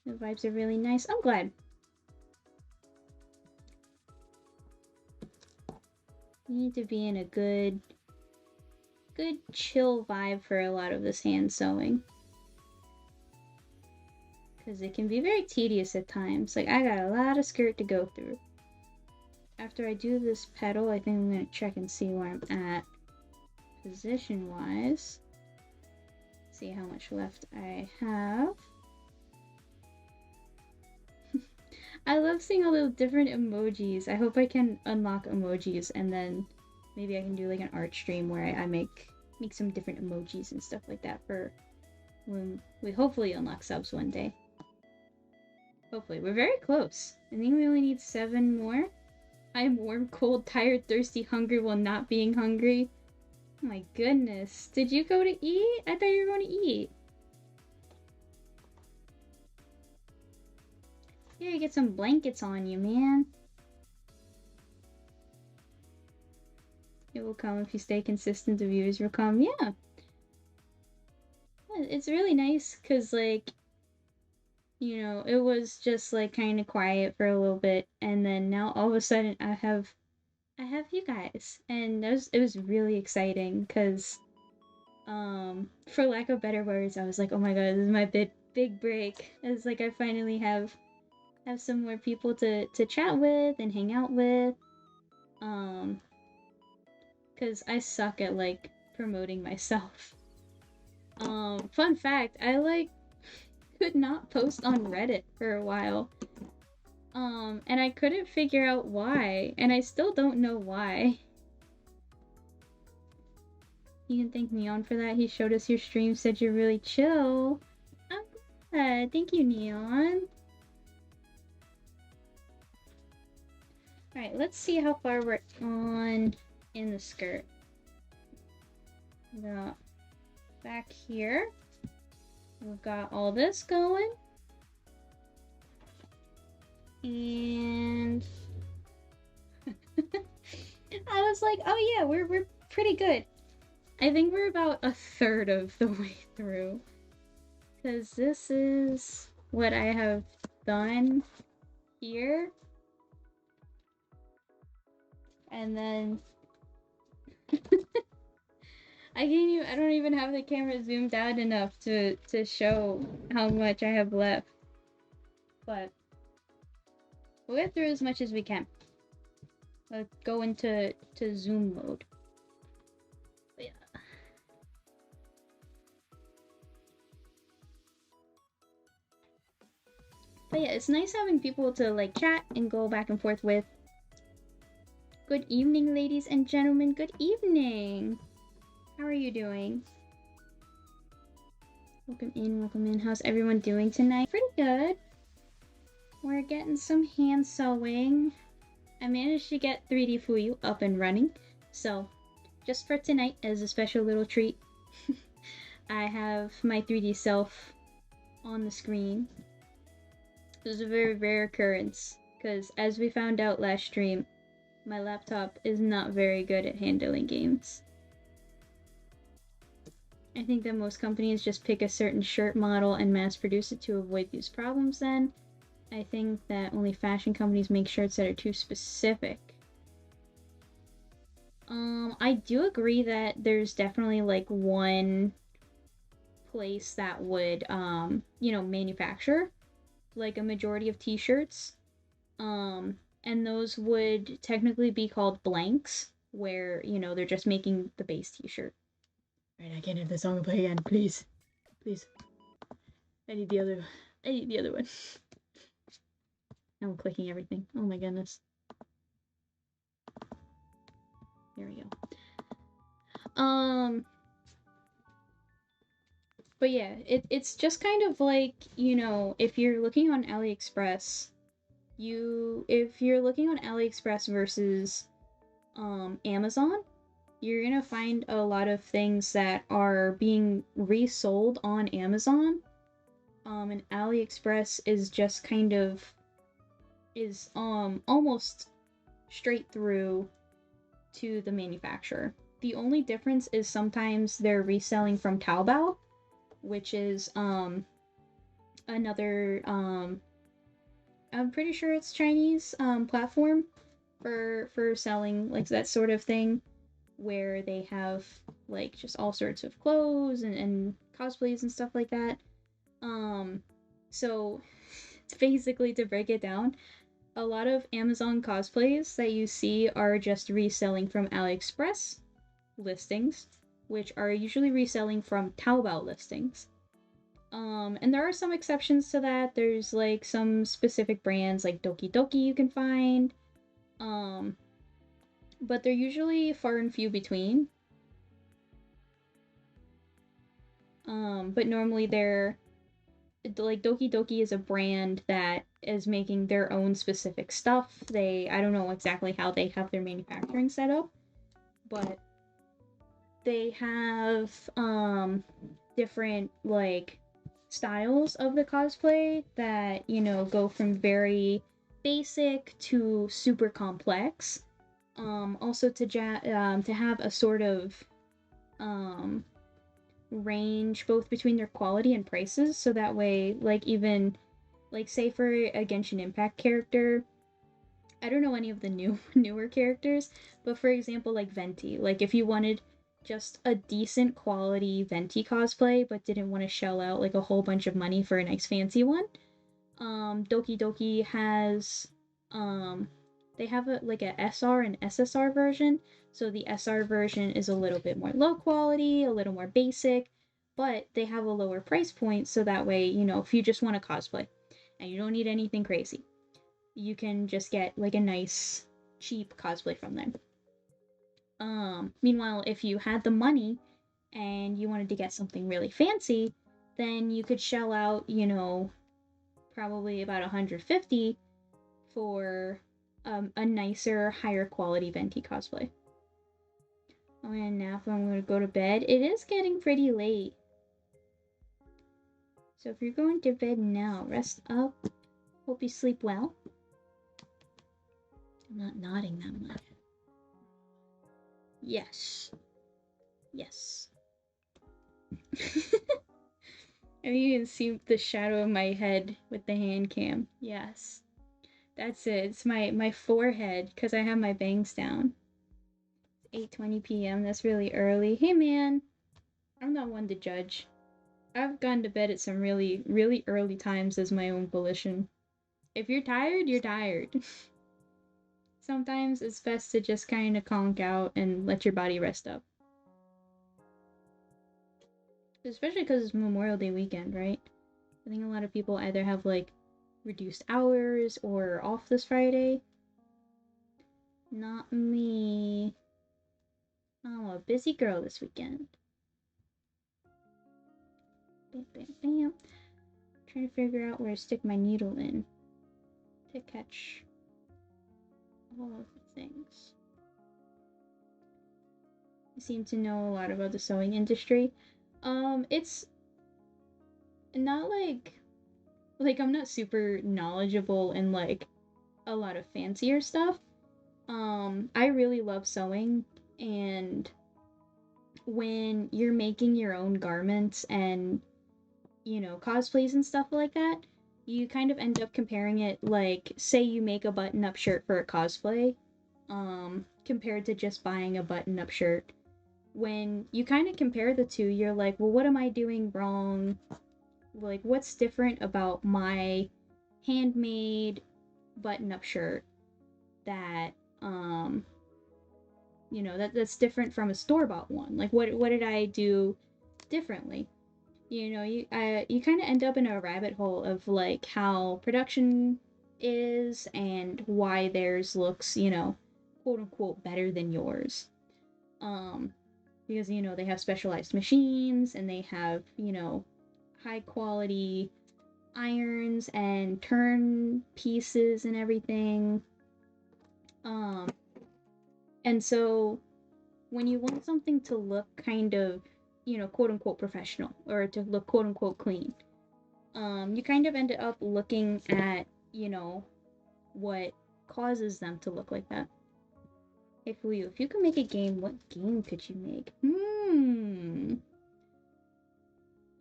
The vibes are really nice. I'm glad. We need to be in a good chill vibe for a lot of this hand sewing. Because it can be very tedious at times. Like, I got a lot of skirt to go through. After I do this petal, I think I'm going to check and see where I'm at position-wise. See how much left I have. I love seeing all the different emojis. I hope I can unlock emojis and then maybe I can do like an art stream where I make some different emojis and stuff like that for when we hopefully unlock subs one day. Hopefully. We're very close. I think we only need 7 more. I am warm, cold, tired, thirsty, hungry while not being hungry. Oh my goodness. Did you go to eat? I thought you were going to eat. Here, you get some blankets on you, man. It will come if you stay consistent. The viewers will come. Yeah. It's really nice because, like, you know, it was just like kind of quiet for a little bit, and then now all of a sudden I have you guys, and it was really exciting because, for lack of better words, I was like, oh my god, this is my big break. It's like I finally have some more people to chat with and hang out with, because I suck at like promoting myself. Fun fact, I like could not post on Reddit for a while. And I couldn't figure out why, and I still don't know why. You can thank Neon for that. He showed us your stream, said you're really chill. I'm glad. Thank you, Neon. Alright, let's see how far we're on in the skirt. Got back here. We've got all this going. And I was like, oh yeah, we're pretty good. I think we're about a third of the way through. Because this is what I have done here. And then I don't even have the camera zoomed out enough to show how much I have left. But we'll get through as much as we can. Let's go into zoom mode. But yeah. But yeah, it's nice having people to like chat and go back and forth with. Good evening, ladies and gentlemen. Good evening. How are you doing? Welcome in, welcome in. How's everyone doing tonight? Pretty good. We're getting some hand sewing. I managed to get 3D Fuyu up and running. So, just for tonight, as a special little treat, I have my 3D self on the screen. This is a very rare occurrence, because as we found out last stream, my laptop is not very good at handling games. I think that most companies just pick a certain shirt model and mass produce it to avoid these problems then. I think that only fashion companies make shirts that are too specific. I do agree that there's definitely like one place that would, you know, manufacture like a majority of t-shirts. And those would technically be called blanks, where, you know, they're just making the base t-shirt. Right, I can't have the song play again, please. Please. I need the other one. Now I'm clicking everything. Oh my goodness. There we go. But yeah, it's just kind of like, you know, if you're looking on AliExpress, if you're looking on AliExpress versus Amazon, you're gonna find a lot of things that are being resold on Amazon. And AliExpress is just kind of almost straight through to the manufacturer. The only difference is sometimes they're reselling from Taobao, which is another I'm pretty sure it's Chinese platform for selling like that sort of thing, where they have like just all sorts of clothes and cosplays and stuff like that. So basically, to break it down, a lot of Amazon cosplays that you see are just reselling from AliExpress listings, which are usually reselling from Taobao listings. And there are some exceptions to that. There's like some specific brands like Doki Doki you can find. But they're usually far and few between. But normally they're like Doki Doki is a brand that is making their own specific stuff. I don't know exactly how they have their manufacturing set up, but they have different like styles of the cosplay that, you know, go from very basic to super complex. Also to have a sort of range both between their quality and prices, so that way, like, even like say for a Genshin Impact character, I don't know any of the newer characters, but for example, like Venti, like if you wanted just a decent quality Venti cosplay but didn't want to shell out like a whole bunch of money for a nice fancy one, Doki Doki has they have like a SR and SSR version. So the SR version is a little bit more low quality, a little more basic, but they have a lower price point, so that way, you know, if you just want to cosplay and you don't need anything crazy, you can just get like a nice cheap cosplay from them. Meanwhile, if you had the money and you wanted to get something really fancy, then you could shell out, probably about 150 for a nicer, higher quality venti cosplay. I'm gonna nap. I'm gonna go to bed. It is getting pretty late. So if you're going to bed now, rest up. Hope you sleep well. I'm not nodding that much. Yes. Yes. And you can see the shadow of my head with the hand cam. Yes. That's it. It's my forehead because I have my bangs down. 8:20 p.m. That's really early. Hey man, I'm not one to judge. I've gone to bed at some really, really early times as my own volition. If you're tired, you're tired. Sometimes it's best to just kind of conk out and let your body rest up. Especially because it's Memorial Day weekend, right? I think a lot of people either have like reduced hours or off this Friday. Not me. I'm a busy girl this weekend. Bam, bam, bam. Trying to figure out where to stick my needle in to catch all of the things. I seem to know a lot about the sewing industry. It's not like I'm not super knowledgeable in like a lot of fancier stuff. I really love sewing, and when you're making your own garments and cosplays and stuff like that, you kind of end up comparing it, like say you make a button-up shirt for a cosplay, compared to just buying a button-up shirt. When you kind of compare the two, you're like, well, what am I doing wrong? Like, what's different about my handmade button-up shirt that that's different from a store-bought one? Like, what did I do differently? You kind of end up in a rabbit hole of like how production is and why theirs looks, quote unquote better than yours. Because they have specialized machines and they have, high quality irons and turn pieces and everything. And so when you want something to look kind of, quote unquote professional or to look quote unquote clean, you kind of end up looking at, what causes them to look like that. If you could make a game, what game could you make?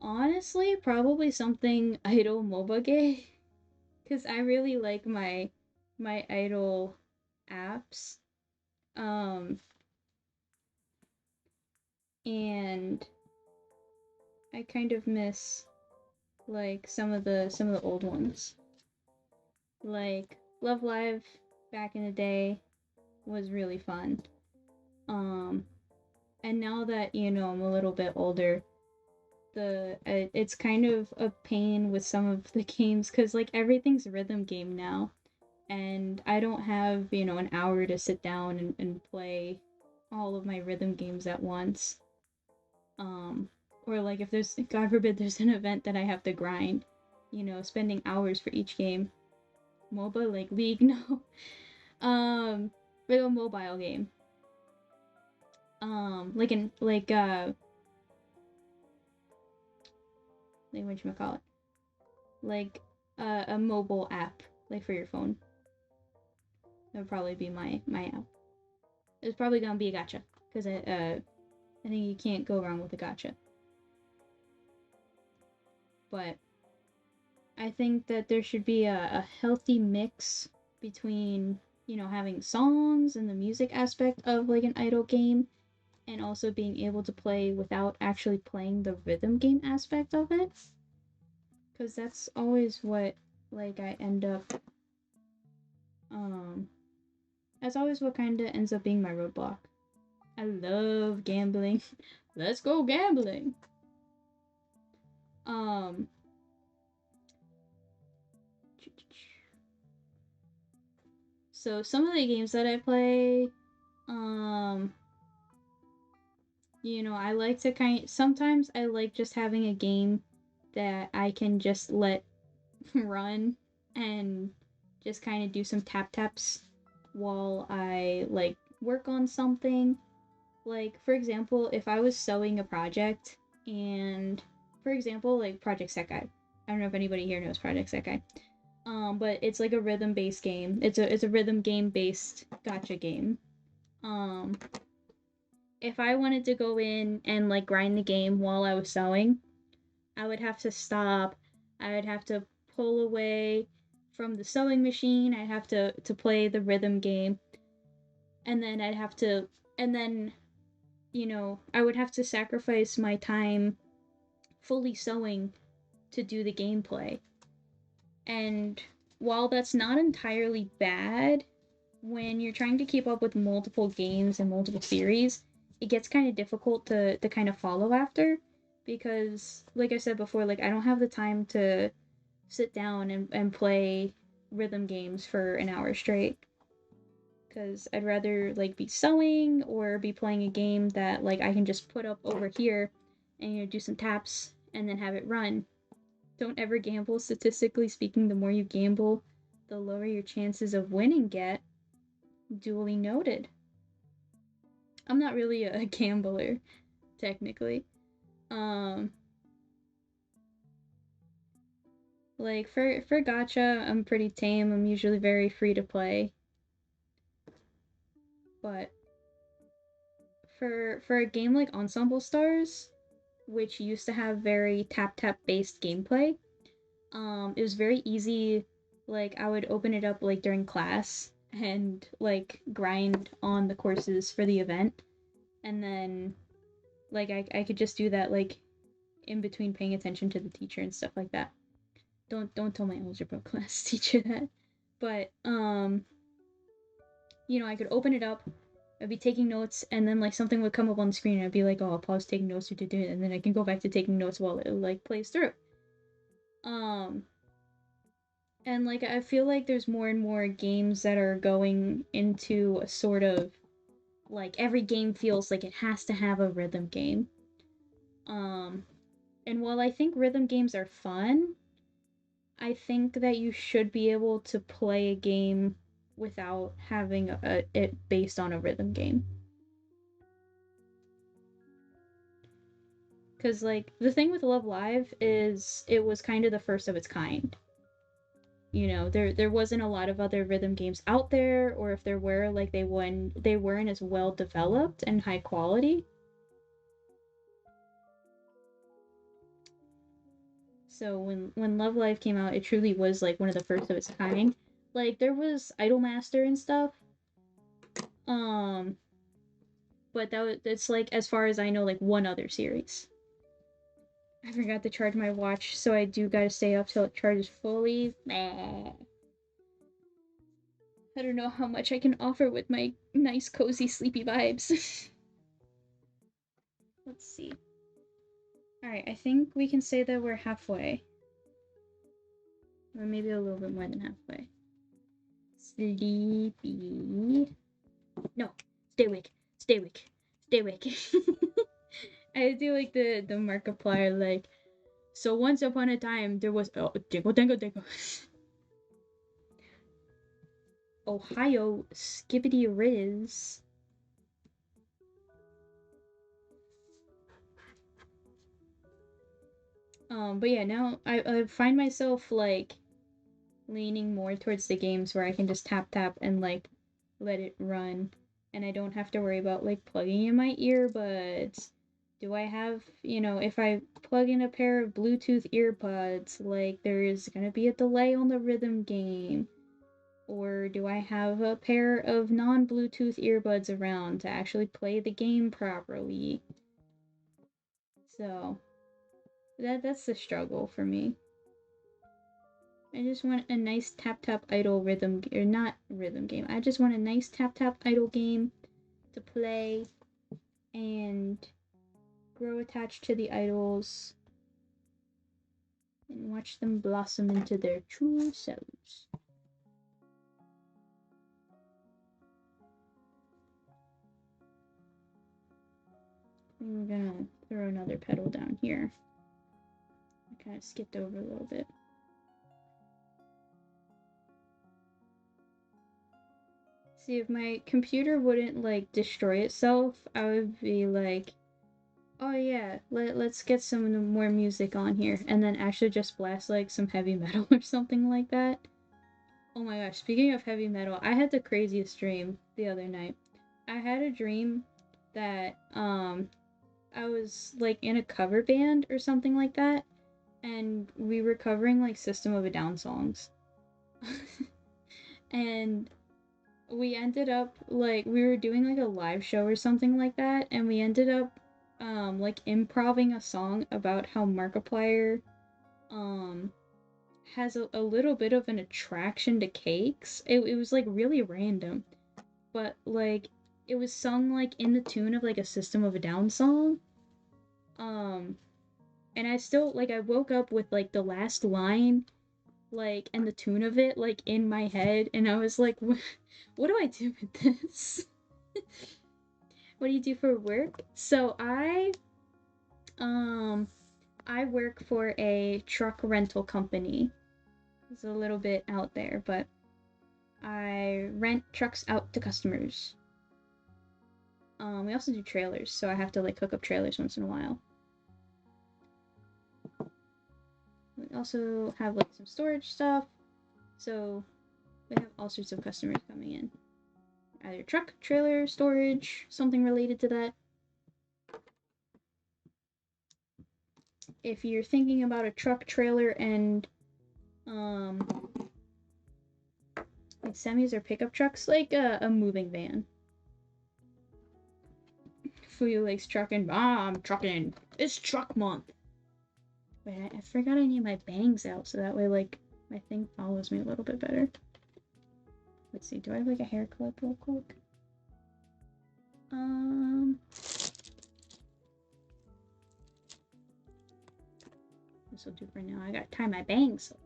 Honestly, probably something idle MOBA game. Cause I really like my idle apps. And I kind of miss like some of the old ones. Like Love Live back in the day was really fun. And now that I'm a little bit older, it's kind of a pain with some of the games because like everything's a rhythm game now, and I don't have an hour to sit down and play all of my rhythm games at once. Or like if there's, God forbid, there's an event that I have to grind, spending hours for each game. MOBA, like League, no. But a mobile game. Like whatchamacallit? Like a mobile app, like for your phone. That would probably be my app. It's probably gonna be a gacha, because I think you can't go wrong with a gacha. But I think that there should be a healthy mix between, having songs and the music aspect of like an idle game, and also being able to play without actually playing the rhythm game aspect of it. Because that's always what, like, I end up, that's always what kind of ends up being my roadblock. I love gambling. Let's go gambling! So some of the games that I play, I like to sometimes I like just having a game that I can just let run and just kind of do some tap taps while I like work on something. Like, for example, if I was sewing a project and, for example, like Project Sekai. I don't know if anybody here knows Project Sekai. But it's like a rhythm based game. It's a rhythm game based gotcha game. Um, if I wanted to go in and like grind the game while I was sewing, I would have to stop. I would have to pull away from the sewing machine. I'd have to play the rhythm game, and then I'd have to, and then I would have to sacrifice my time fully sewing to do the gameplay. And while that's not entirely bad, when you're trying to keep up with multiple games and multiple series, it gets kind of difficult to kind of follow after because, like I said before, like I don't have the time to sit down and play rhythm games for an hour straight because I'd rather like be sewing or be playing a game that like I can just put up over here and do some taps and then have it run. Don't ever gamble. Statistically speaking, the more you gamble, the lower your chances of winning get. Duly noted. I'm not really a gambler, technically. Um, like for gacha, I'm pretty tame. I'm usually very free to play. But for a game like Ensemble Stars, which used to have very tap tap based gameplay, it was very easy. Like I would open it up like during class and like grind on the courses for the event, and then like I could just do that like in between paying attention to the teacher and stuff like that. Don't tell my algebra class teacher that. But I could open it up, I'd be taking notes, and then like something would come up on the screen, and I'd be like, oh, I'll pause taking notes to do it, and then I can go back to taking notes while it like plays through. Um and like I feel like there's more and more games that are going into a sort of like every game feels like it has to have a rhythm game. Um and while I think rhythm games are fun, I think that you should be able to play a game without having it based on a rhythm game. Because, like, the thing with Love Live is it was kind of the first of its kind. There wasn't a lot of other rhythm games out there, or if there were, like, they weren't as well developed and high quality. So when Love Live came out, it truly was like one of the first of its kind. Like there was Idolmaster and stuff, um, but it's like as far as I know, like one other series. I forgot to charge my watch, so I do gotta stay up till it charges fully. I don't know how much I can offer with my nice, cozy, sleepy vibes. Let's see. Alright, I think we can say that we're halfway. Or maybe a little bit more than halfway. Sleepy. No, stay awake. Stay awake. Stay awake. I do like the Markiplier, like, so once upon a time there was dingo dingo dingo. Ohio skibbity riz. But yeah, now I find myself like leaning more towards the games where I can just tap tap and like let it run, and I don't have to worry about like plugging in my earbuds. Do I have, if I plug in a pair of Bluetooth earbuds, like there is gonna be a delay on the rhythm game? Or do I have a pair of non Bluetooth earbuds around to actually play the game properly? So that's the struggle for me. I just want a nice tap tap idle rhythm or not rhythm game. I just want a nice tap tap idle game to play and grow attached to the idols and watch them blossom into their true selves. we're gonna throw another petal down here. I kind of skipped over a little bit. See, if my computer wouldn't like destroy itself, I would be like, oh yeah, let's get some more music on here, and then actually just blast like some heavy metal or something like that. Oh my gosh, speaking of heavy metal, I had the craziest dream the other night. I had a dream that I was like in a cover band or something like that, and we were covering like System of a Down songs. And we ended up like we were doing like a live show or something like that, and we ended up like improving a song about how Markiplier um has a little bit of an attraction to cakes. It was like really random, but like it was sung like in the tune of like a System of a Down song. Um and I still like I woke up with like the last line like and the tune of it like in my head, and I was like what do I do with this? What do you do for work? So um I work for a truck rental company. It's a little bit out there, but I rent trucks out to customers. We also do trailers, so I have to like hook up trailers once in a while. We also have like some storage stuff, so we have all sorts of customers coming in. Either truck, trailer, storage, something related to that. If you're thinking about a truck, trailer, and like semis or pickup trucks, like a moving van. Fuyu likes trucking. I'm trucking. It's truck month. Wait, I forgot I need my bangs out so that way like my thing follows me a little bit better. Let's see, do I have like a hair clip real quick? This will do for now. I gotta tie my bangs up.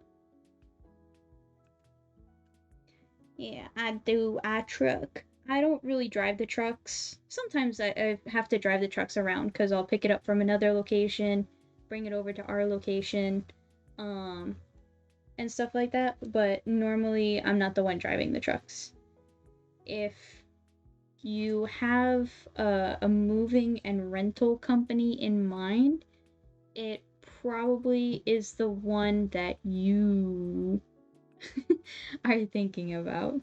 Yeah, I truck. I don't really drive the trucks. Sometimes I have to drive the trucks around because I'll pick it up from another location, bring it over to our location, and stuff like that. But normally I'm not the one driving the trucks. If you have a moving and rental company in mind, it probably is the one that you are thinking about.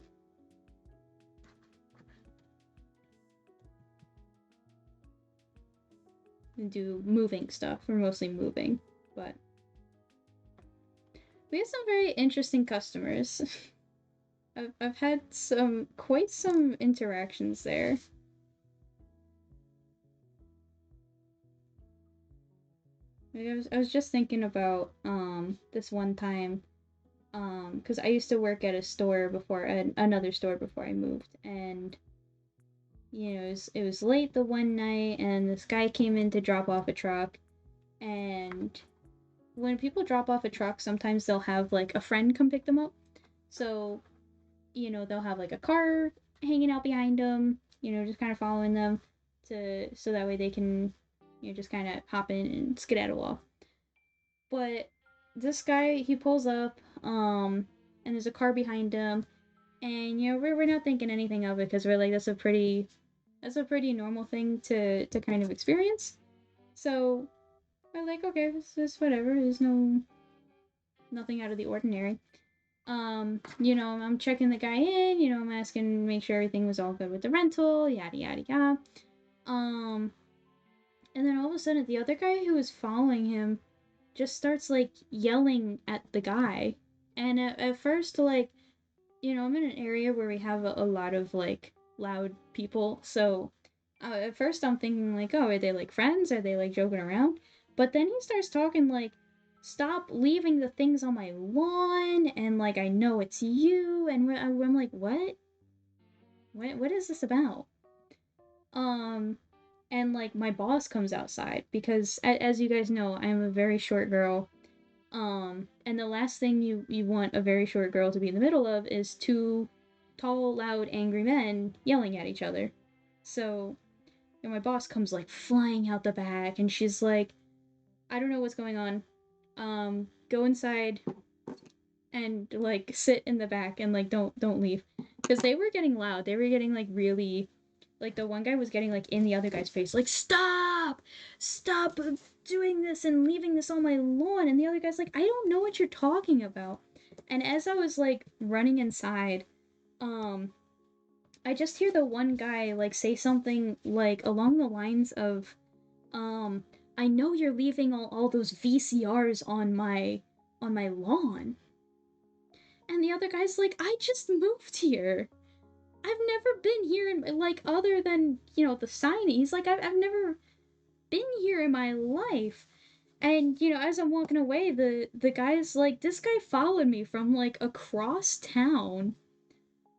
And do moving stuff. We're mostly moving, but we have some very interesting customers. I've had quite some interactions there. I was just thinking about this one time because I used to work at a store before another store before I moved, and you know it was late the one night, and this guy came in to drop off a truck, and when people drop off a truck, sometimes they'll have like a friend come pick them up. So, you know, they'll have like a car hanging out behind them, you know, just kind of following them to so that way they can, you know, just kind of hop in and skedaddle off. But this guy, he pulls up, and there's a car behind him, and you know, we're not thinking anything of it because we're like that's a pretty normal thing to kind of experience. So we're like, okay, this is whatever. There's nothing out of the ordinary. You know, I'm checking the guy in, you know, I'm asking make sure everything was all good with the rental, yada yada yada. And then all of a sudden the other guy who was following him just starts like yelling at the guy. And at first, like, you know, I'm in an area where we have a lot of like loud people, so at first I'm thinking like, oh, are they like friends? Are they like joking around? But then he starts talking like, stop leaving the things on my lawn, and like I know it's you, and I'm like, what is this about? Um, and like my boss comes outside because as you guys know, I'm a very short girl. And the last thing you want a very short girl to be in the middle of is two tall, loud, angry men yelling at each other. So and my boss comes like flying out the back, and she's like, I don't know what's going on. Go inside and like sit in the back and like don't leave, because they were getting loud. They were getting like really, like the one guy was getting like in the other guy's face, like stop doing this and leaving this on my lawn. And the other guy's like, I don't know what you're talking about. And as I was like running inside, um I just hear the one guy like say something like along the lines of, um, I know you're leaving all those VCRs on my lawn. And the other guy's like, I just moved here. I've never been here in like other than, you know, the signing. He's like, I've never been here in my life. And you know, as I'm walking away, the guy's like, this guy followed me from like across town.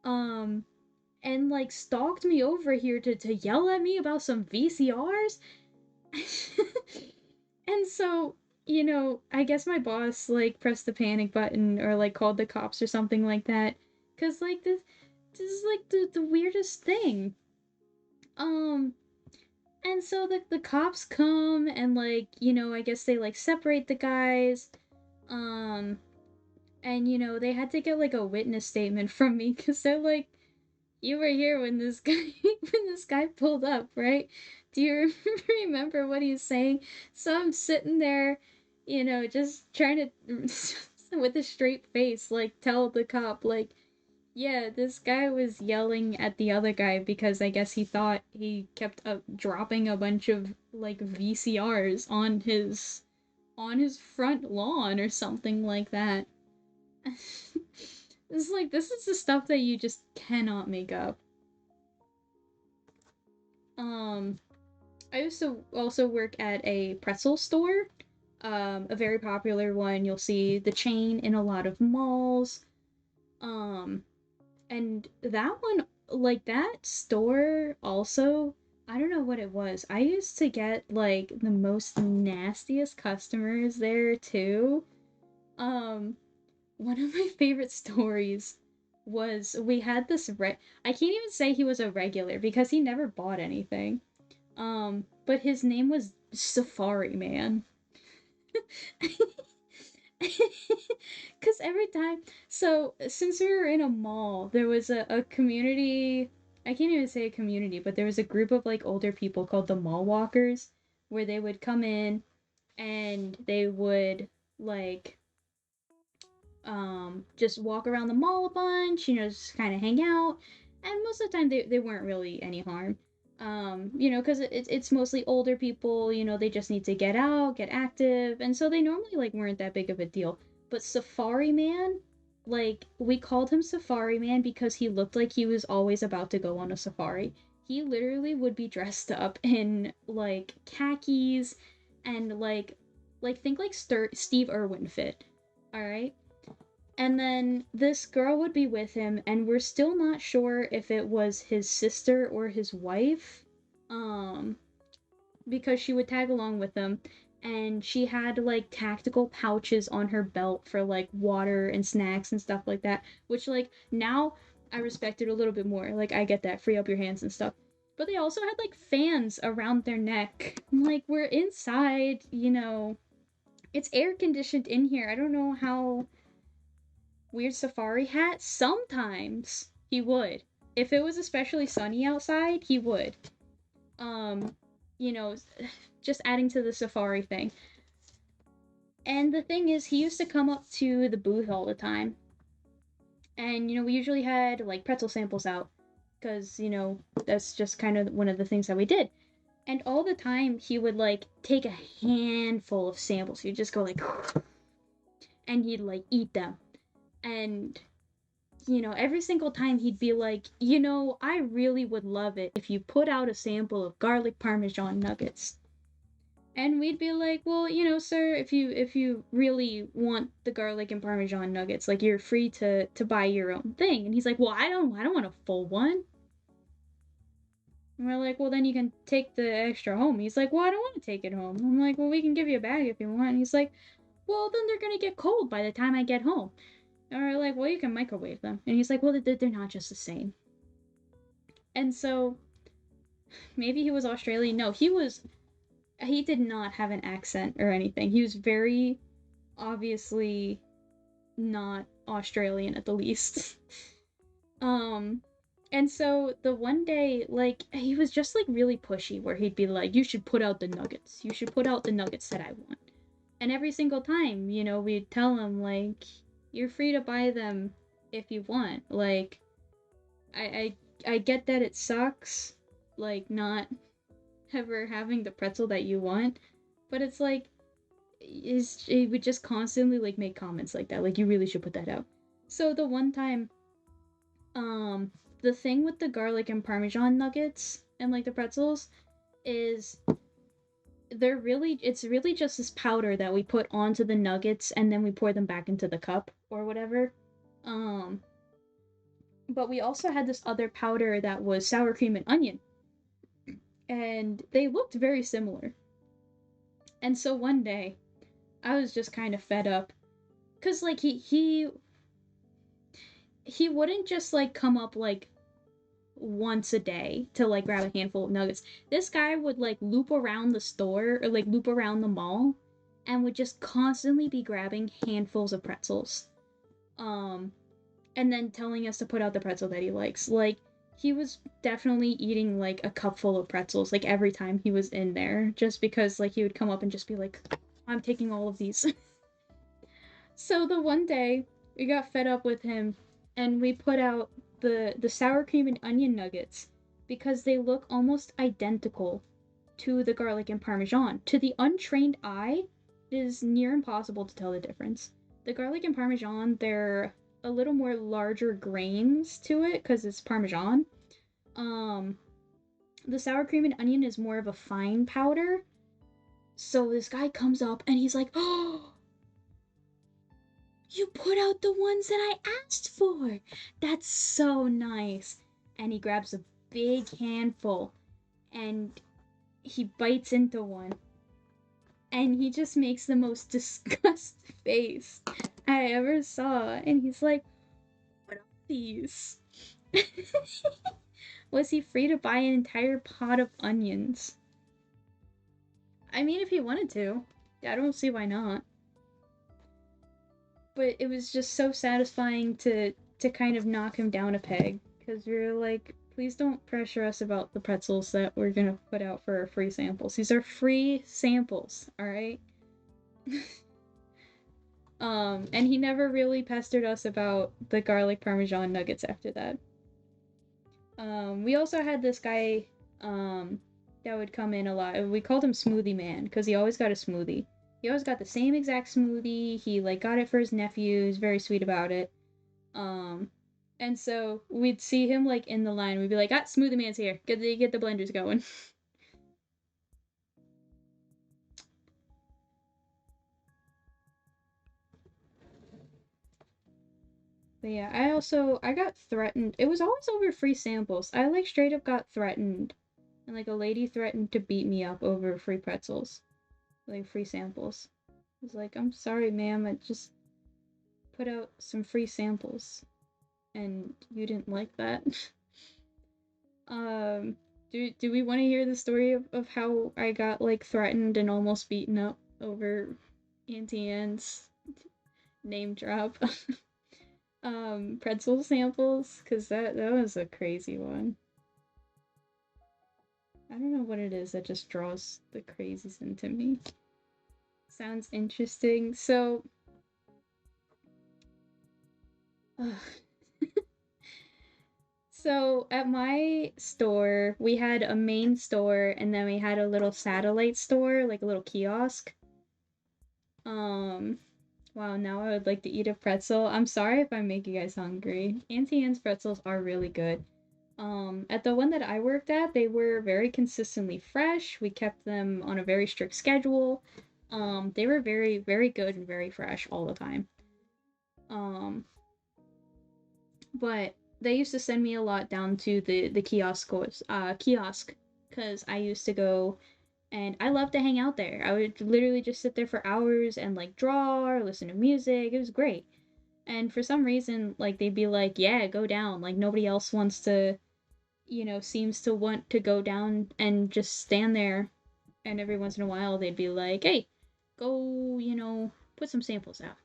Um and like stalked me over here to yell at me about some VCRs. And so, you know, I guess my boss like pressed the panic button or like called the cops or something like that. Cause like this is like the weirdest thing. Um and so the cops come and like, you know, I guess they like separate the guys. Um and you know, they had to get like a witness statement from me because they're like, you were here when this guy when this guy pulled up, right? Do you remember what he's saying? So I'm sitting there, you know, just trying to with a straight face, like tell the cop, like, yeah, this guy was yelling at the other guy because I guess he thought he kept dropping a bunch of like VCRs on his front lawn or something like that. It's like this is the stuff that you just cannot make up. Um, I used to also work at a pretzel store, a very popular one. You'll see the chain in a lot of malls. Um, and that one, like that store, also, I don't know what it was. I used to get like the most nastiest customers there too. Um, One of my favorite stories was we had this I can't even say he was a regular because he never bought anything. But his name was Safari Man. Cause every time, so since we were in a mall, there was a community. I can't even say a community, but there was a group of like older people called the mall walkers, where they would come in and they would like just walk around the mall a bunch, you know, just kind of hang out. And most of the time they weren't really any harm. You know, because it's mostly older people, you know, they just need to get out, get active, and so they normally like weren't that big of a deal. But Safari Man, like we called him Safari Man because he looked like he was always about to go on a safari. He literally would be dressed up in like khakis and like think like Steve Irwin fit. All right, and then this girl would be with him, and we're still not sure if it was his sister or his wife. Um, because she would tag along with them, and she had like tactical pouches on her belt for like water and snacks and stuff like that. Which like now I respect it a little bit more. Like I get that, free up your hands and stuff. But they also had like fans around their neck. Like we're inside, you know, it's air conditioned in here. I don't know how weird safari hat? Sometimes he would. If it was especially sunny outside, he would. Um, you know, just adding to the safari thing. And the thing is, he used to come up to the booth all the time. And, you know, we usually had like pretzel samples out because, you know, that's just kind of one of the things that we did. And all the time, he would like take a handful of samples. He'd just go like, and he'd like eat them. And you know, every single time he'd be like, you know, I really would love it if you put out a sample of garlic parmesan nuggets. And we'd be like, well, you know, sir, if you really want the garlic and parmesan nuggets, like you're free to buy your own thing. And he's like, well, I don't want a full one. And we're like, well, then you can take the extra home. He's like, well, I don't want to take it home. I'm like, well, we can give you a bag if you want. And he's like, well, then they're gonna get cold by the time I get home. And we're like, well, you can microwave them. And he's like, well, they're not just the same. And so maybe he was Australian. No, he did not have an accent or anything. He was very obviously not Australian at the least. um and so the one day, like, he was just like really pushy where he'd be like, you should put out the nuggets. You should put out the nuggets that I want. And every single time, we'd tell him like, you're free to buy them if you want. Like, I get that it sucks, like, not ever having the pretzel that you want, but it's like, he would just constantly like make comments like that, like, you really should put that out. So the one time, um, the thing with the garlic and parmesan nuggets and like the pretzels is it's really just this powder that we put onto the nuggets and then we pour them back into the cup or whatever. Um, but we also had this other powder that was sour cream and onion, and they looked very similar. And so one day, I was just kind of fed up because like he wouldn't just like come up like once a day to like grab a handful of nuggets. This guy would like loop around the store or like loop around the mall and would just constantly be grabbing handfuls of pretzels. Um and then telling us to put out the pretzel that he likes. Like, he was definitely eating like a cupful of pretzels like every time he was in there, just because like he would come up and just be like, I'm taking all of these. So the one day we got fed up with him and we put out the sour cream and onion nuggets because they look almost identical to the garlic and parmesan. To the untrained eye, it is near impossible to tell the difference. The garlic and parmesan, they're a little more larger grains to it because it's parmesan. Um, the sour cream and onion is more of a fine powder. So this guy comes up and he's like, "Oh, you put out the ones that I asked for. That's so nice." And he grabs a big handful and he bites into one. And he just makes the most disgusted face I ever saw. And he's like, what are these? Was he free to buy an entire pot of onions? I mean, if he wanted to. I don't see why not. But it was just so satisfying to kind of knock him down a peg, because we were like, please don't pressure us about the pretzels that we're gonna put out for our free samples. These are free samples, all right? And he never really pestered us about the garlic parmesan nuggets after that. We also had this guy, that would come in a lot. We called him Smoothie Man because he always got a smoothie. He always got the same exact smoothie. He like got it for his nephew. He was very sweet about it. Um, and so we'd see him like in the line. We'd be like, "Ah, Smoothie Man's here. Get the blenders going." But yeah, I got threatened. It was always over free samples. I like straight up got threatened, and like a lady threatened to beat me up over free pretzels, like free samples. I was like, I'm sorry, ma'am. I just put out some free samples, and you didn't like that. um, do we want to hear the story of how I got like threatened and almost beaten up over Auntie Anne's name drop? Pretzel samples, because that was a crazy one. I don't know what it is that just draws the crazies into me. Sounds interesting. So, so at my store, we had a main store and then we had a little satellite store, like a little kiosk. Um, wow, now I would like to eat a pretzel. I'm sorry if I make you guys hungry. Auntie Anne's pretzels are really good. At the one that I worked at, they were very consistently fresh. We kept them on a very strict schedule. They were very, very good and very fresh all the time. Um, but they used to send me a lot down to the kiosk, because I used to go and I loved to hang out there. I would literally just sit there for hours and like draw or listen to music. It was great. And for some reason, like they'd be like, "Yeah, go down." Like nobody else wants to seems to want to go down and just stand there, and every once in a while they'd be like, "Hey, go, put some samples out."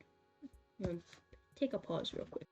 Take a pause real quick.